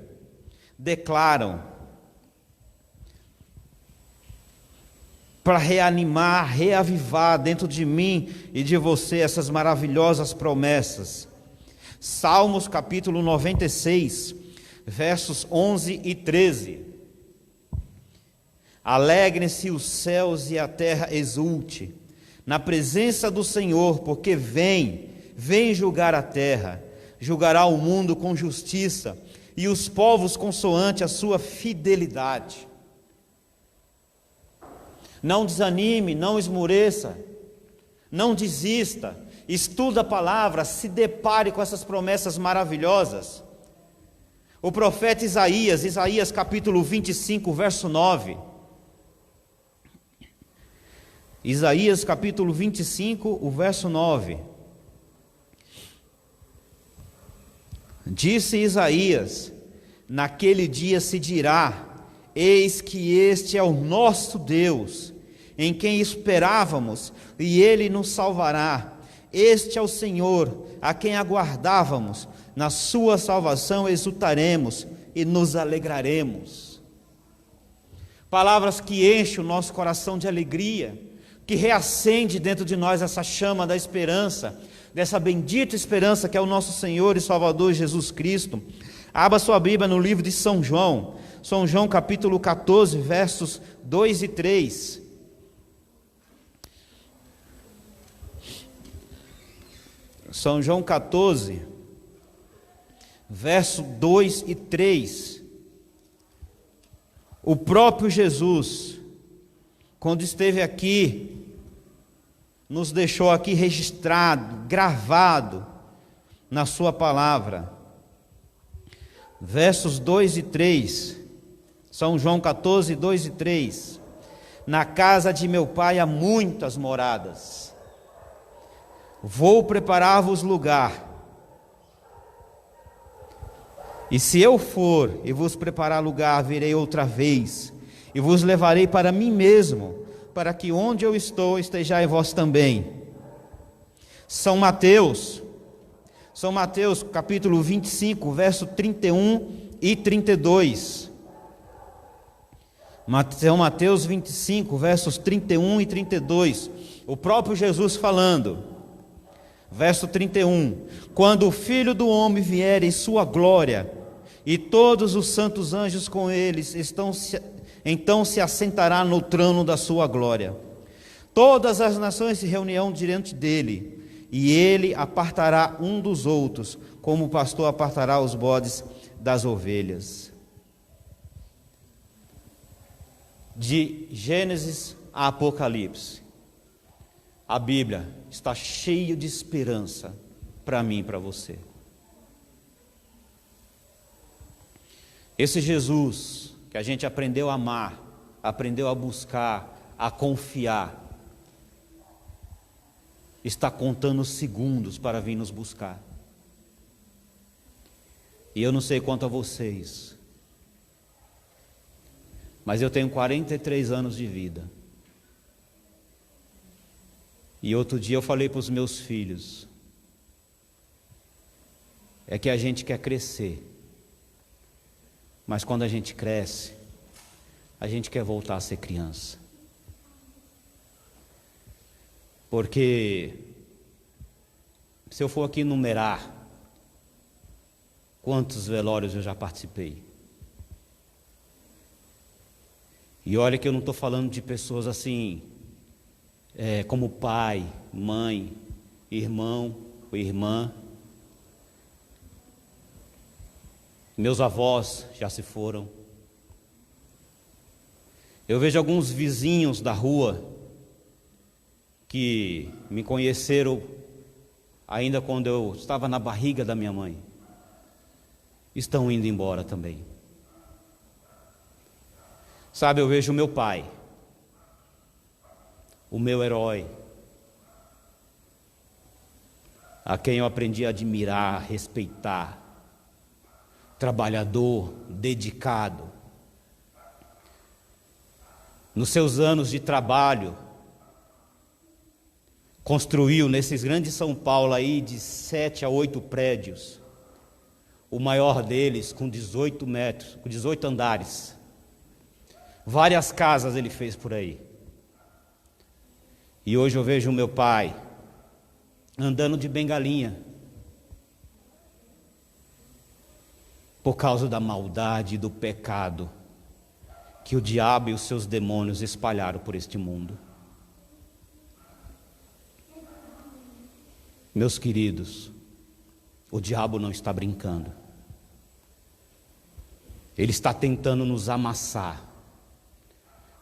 declaram, para reanimar, reavivar dentro de mim e de você essas maravilhosas promessas. Salmos capítulo 96, versos 11 e 13. Alegrem-se os céus e a terra exulte na presença do Senhor, porque vem julgar a terra, julgará o mundo com justiça e os povos consoante a sua fidelidade. Não desanime, não esmoreça, não desista, estuda a palavra, se depare com essas promessas maravilhosas. O profeta Isaías capítulo 25, verso 9. Isaías capítulo 25, o verso 9. Disse Isaías: naquele dia se dirá: eis que este é o nosso Deus, em quem esperávamos, e ele nos salvará. Este é o Senhor, a quem aguardávamos, na sua salvação exultaremos e nos alegraremos. Palavras que enchem o nosso coração de alegria, que reacende dentro de nós essa chama da esperança, dessa bendita esperança que é o nosso Senhor e Salvador Jesus Cristo. Abra sua Bíblia no livro de São João, São João capítulo 14, versos 2 e 3. São João 14, verso 2 e 3. O próprio Jesus, quando esteve aqui, nos deixou aqui registrado, gravado na sua palavra. Versos 2 e 3, São João 14, 2 e 3. Na casa de meu pai há muitas moradas. Vou preparar-vos lugar. E se eu for e vos preparar lugar, virei outra vez, e vos levarei para mim mesmo, para que onde eu estou, estejais vós também. São Mateus capítulo 25, verso 31 e 32. Mateus 25, versos 31 e 32. O próprio Jesus falando. Verso 31. Quando o Filho do Homem vier em sua glória, e todos os santos anjos com eles, então se assentará no trono da sua glória. Todas as nações se reunirão diante dele, e ele apartará um dos outros, como o pastor apartará os bodes das ovelhas. De Gênesis a Apocalipse, a Bíblia está cheia de esperança para mim e para você. Esse Jesus que a gente aprendeu a amar, aprendeu a buscar, a confiar, está contando os segundos para vir nos buscar. E eu não sei quanto a vocês, mas eu tenho 43 anos de vida. E outro dia eu falei para os meus filhos, é que a gente quer crescer, mas quando a gente cresce, a gente quer voltar a ser criança. Porque se eu for aqui numerar quantos velórios eu já participei, e olha que eu não estou falando de pessoas assim, como pai, mãe, irmão ou irmã. Meus avós já se foram. Eu vejo alguns vizinhos da rua que me conheceram ainda quando eu estava na barriga da minha mãe. Estão indo embora também. Sabe, eu vejo o meu pai, o meu herói, a quem eu aprendi a admirar, respeitar, trabalhador, dedicado. Nos seus anos de trabalho, construiu nesses grandes São Paulo aí de 7 a 8 prédios, o maior deles com 18 metros, com 18 andares. Várias casas ele fez por aí. E hoje eu vejo o meu pai andando de bengalinha, por causa da maldade e do pecado que o diabo e os seus demônios espalharam por este mundo. Meus queridos, o diabo não está brincando. Ele está tentando nos amassar,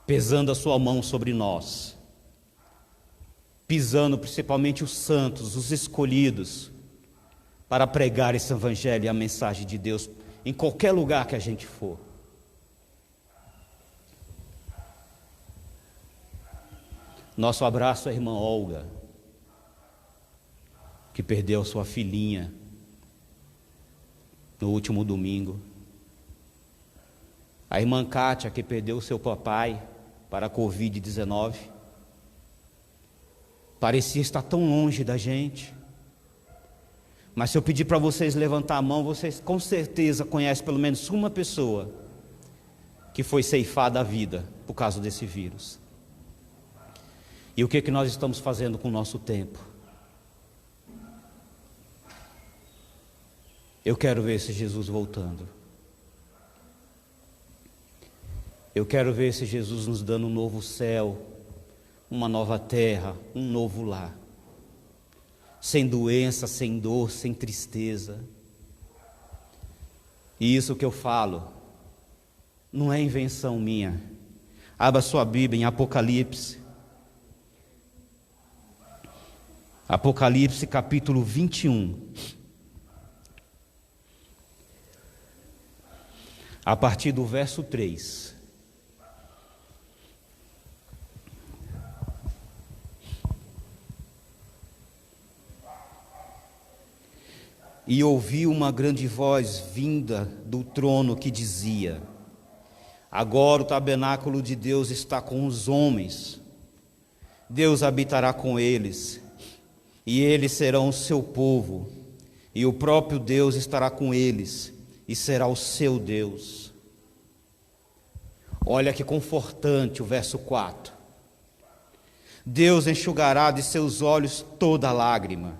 pesando a sua mão sobre nós, pisando principalmente os santos, os escolhidos, para pregar esse evangelho e a mensagem de Deus em qualquer lugar que a gente for. Nosso abraço à irmã Olga, que perdeu sua filhinha no último domingo. A irmã Kátia, que perdeu seu papai para a Covid-19. Parecia estar tão longe da gente. Mas se eu pedir para vocês levantar a mão, vocês com certeza conhecem pelo menos uma pessoa que foi ceifada a vida por causa desse vírus. E o que nós estamos fazendo com o nosso tempo? Eu quero ver esse Jesus voltando. Eu quero ver esse Jesus nos dando um novo céu, uma nova terra, um novo lar. Sem doença, sem dor, sem tristeza. E isso que eu falo não é invenção minha. Abra sua Bíblia em Apocalipse. Apocalipse capítulo 21. A partir do verso 3. E ouvi uma grande voz vinda do trono que dizia: agora o tabernáculo de Deus está com os homens. Deus habitará com eles, e eles serão o seu povo, e o próprio Deus estará com eles, e será o seu Deus. Olha que confortante o verso 4. Deus enxugará de seus olhos toda lágrima.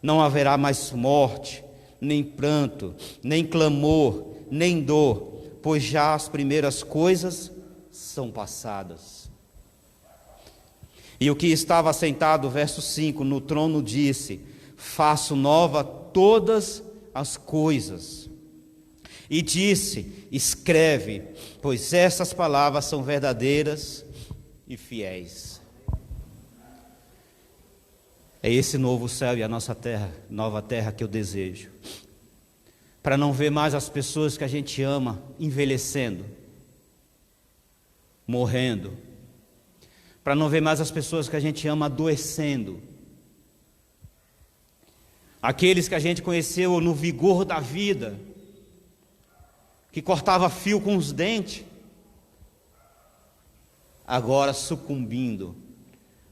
Não haverá mais morte, nem pranto, nem clamor, nem dor, pois já as primeiras coisas são passadas. E o que estava sentado, verso 5, no trono disse: faço nova todas as coisas. E disse: escreve, pois essas palavras são verdadeiras e fiéis. É esse novo céu e a nossa terra, nova terra que eu desejo. Para não ver mais as pessoas que a gente ama envelhecendo, morrendo. Para não ver mais as pessoas que a gente ama adoecendo. Aqueles que a gente conheceu no vigor da vida, que cortava fio com os dentes, agora sucumbindo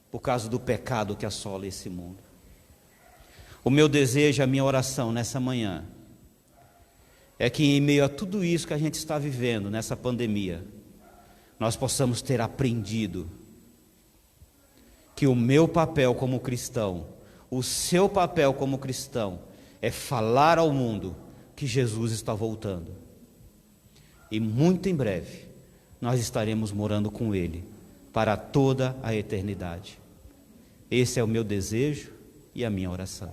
por causa do pecado que assola esse mundo. O meu desejo, a minha oração nessa manhã, é que em meio a tudo isso que a gente está vivendo nessa pandemia, nós possamos ter aprendido que o meu papel como cristão, o seu papel como cristão, é falar ao mundo que Jesus está voltando. E muito em breve, nós estaremos morando com Ele para toda a eternidade. Esse é o meu desejo e a minha oração.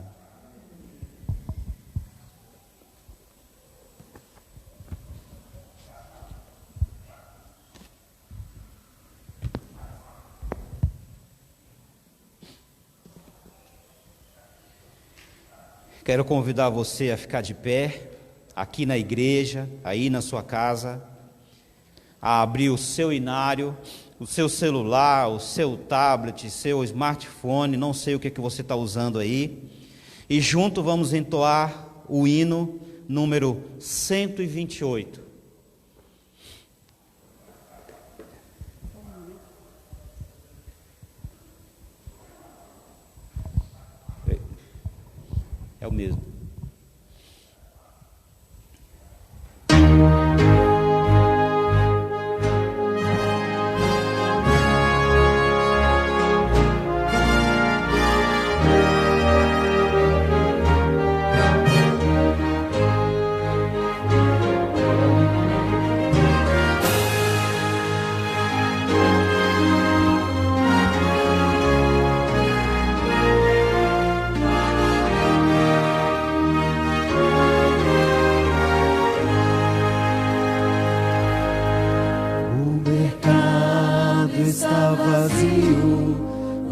Quero convidar você a ficar de pé, aqui na igreja, aí na sua casa, a abrir o seu inário, o seu celular, o seu tablet, seu smartphone, não sei o que você está usando aí, e junto vamos entoar o hino número 128. É o mesmo. Está vazio,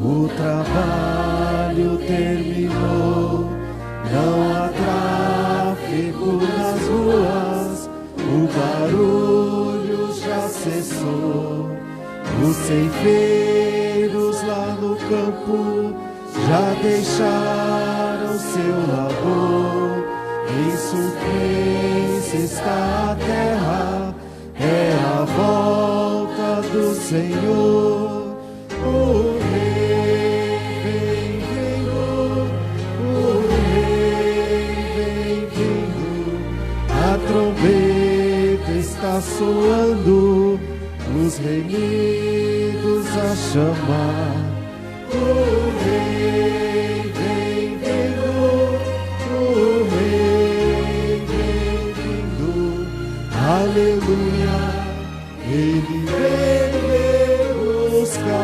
o trabalho terminou, não há tráfego nas ruas, o barulho já cessou, os ceifeiros lá no campo já deixaram seu labor, em sufrência está a terra, é a volta do Senhor. O Rei vem vindo, o Rei vem vindo, a trombeta está soando, os remidos a chamar. O Rei vem vindo, o Rei vem vindo, aleluia. Ele veio buscar.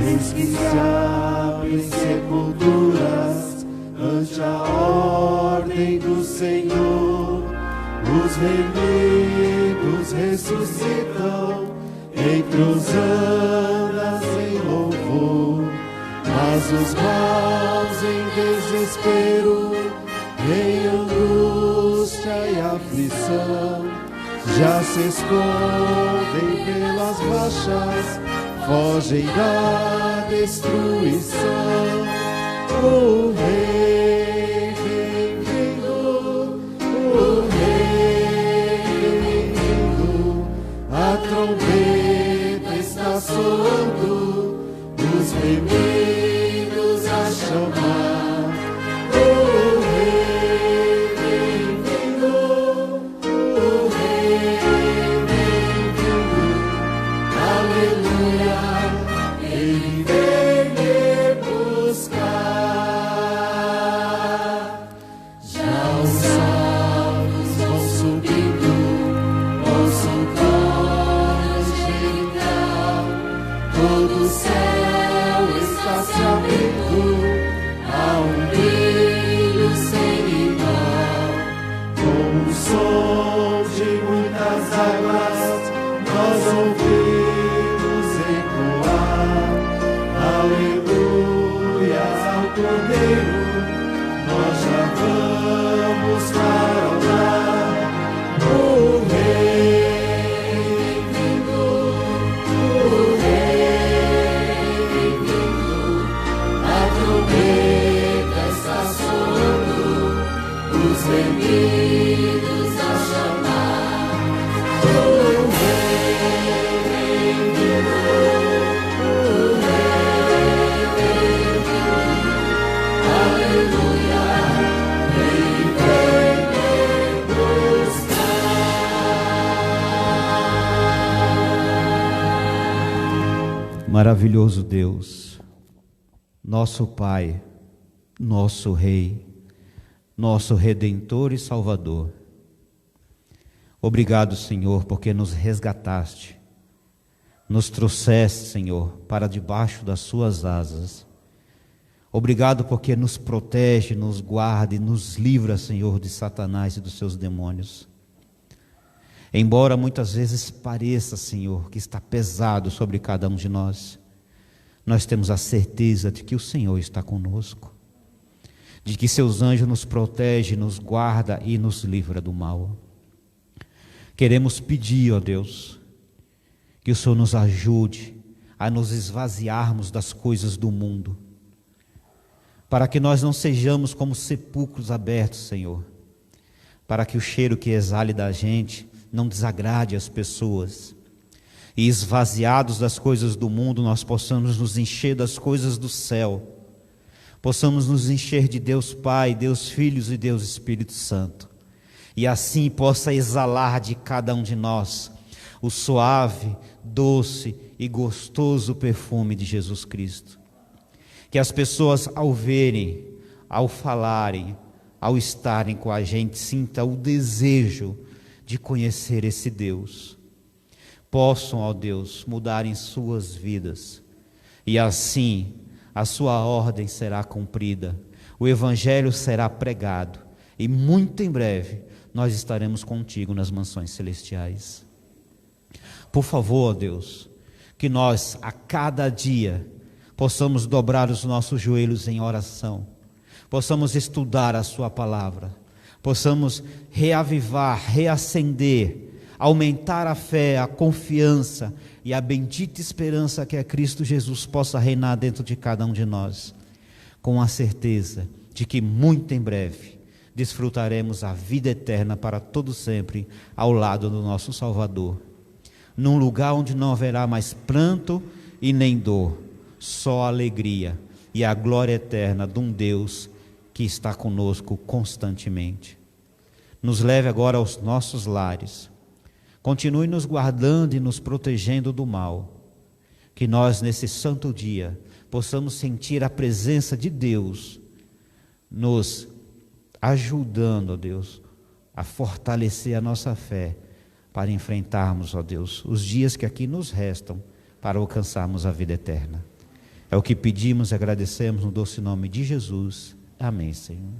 Eis que se abrem sepulturas ante a ordem do Senhor. Os remidos ressuscitam entre os anos em louvor. Mas os maus em desespero, em angústia e aflição, já se escondem pelas rochas, fogem da destruição. O Rei vem vindo, o Rei vem vindo, a trombeta está soando, os remidos a chamar. O Rei vem vindo, o Rei o céu está se abrindo a um brilho sem igual. Com o som de muitas águas nós ouvimos ecoar. Aleluia ao Cordeiro, nós já vamos para o lar. O Rei vindo, o Rei vindo, a trombeta está soando, os remidos a chamar. O Rei vindo, o Rei vindo, aleluia, Ele vem buscar. Maravilhoso Deus, nosso Pai, nosso Rei, nosso Redentor e Salvador. Obrigado, Senhor, porque nos resgataste, nos trouxeste, Senhor, para debaixo das suas asas. Obrigado porque nos protege, nos guarda e nos livra, Senhor, de Satanás e dos seus demônios. Embora muitas vezes pareça, Senhor, que está pesado sobre cada um de nós, nós temos a certeza de que o Senhor está conosco, de que seus anjos nos protegem, nos guarda e nos livra do mal. Queremos pedir, ó Deus, que o Senhor nos ajude a nos esvaziarmos das coisas do mundo, para que nós não sejamos como sepulcros abertos, Senhor, para que o cheiro que exale da gente não desagrade as pessoas, e esvaziados das coisas do mundo, nós possamos nos encher das coisas do céu, possamos nos encher de Deus Pai, Deus Filho e Deus Espírito Santo, e assim possa exalar de cada um de nós o suave, doce e gostoso perfume de Jesus Cristo. Que as pessoas, ao verem, ao falarem, ao estarem com a gente, sintam o desejo de conhecer esse Deus. Possam, ó Deus, mudar em suas vidas, e assim a sua ordem será cumprida, o Evangelho será pregado, e muito em breve nós estaremos contigo nas mansões celestiais. Por favor, ó Deus, que nós a cada dia possamos dobrar os nossos joelhos em oração, possamos estudar a sua palavra, possamos reavivar, reacender, aumentar a fé, a confiança e a bendita esperança que é Cristo Jesus possa reinar dentro de cada um de nós, com a certeza de que muito em breve desfrutaremos a vida eterna para todo sempre ao lado do nosso Salvador, num lugar onde não haverá mais pranto e nem dor, só alegria e a glória eterna de um Deus que está conosco constantemente. Nos leve agora aos nossos lares, continue nos guardando e nos protegendo do mal, que nós nesse santo dia possamos sentir a presença de Deus, nos ajudando, ó Deus, a fortalecer a nossa fé, para enfrentarmos, ó Deus, os dias que aqui nos restam, para alcançarmos a vida eterna. É o que pedimos e agradecemos no doce nome de Jesus. Amém, Senhor.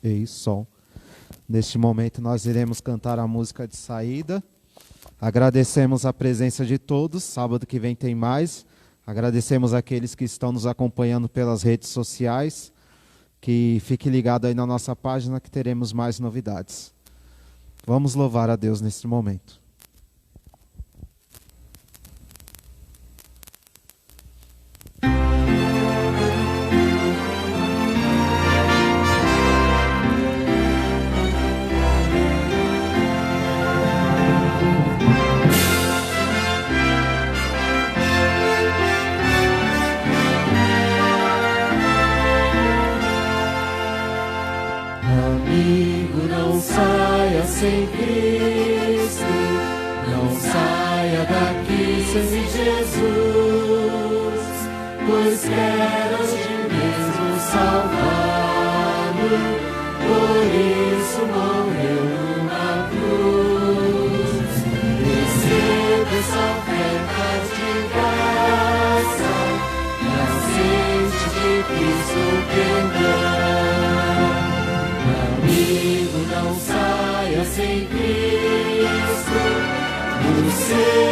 Ei, som. Neste momento nós iremos cantar a música de saída. Agradecemos a presença de todos. Sábado que vem tem mais. Agradecemos aqueles que estão nos acompanhando pelas redes sociais. Que fique ligado aí na nossa página que teremos mais novidades. Vamos louvar a Deus neste momento. Sem Cristo, não saia daqui sem Jesus, pois quero sem Cristo, no seu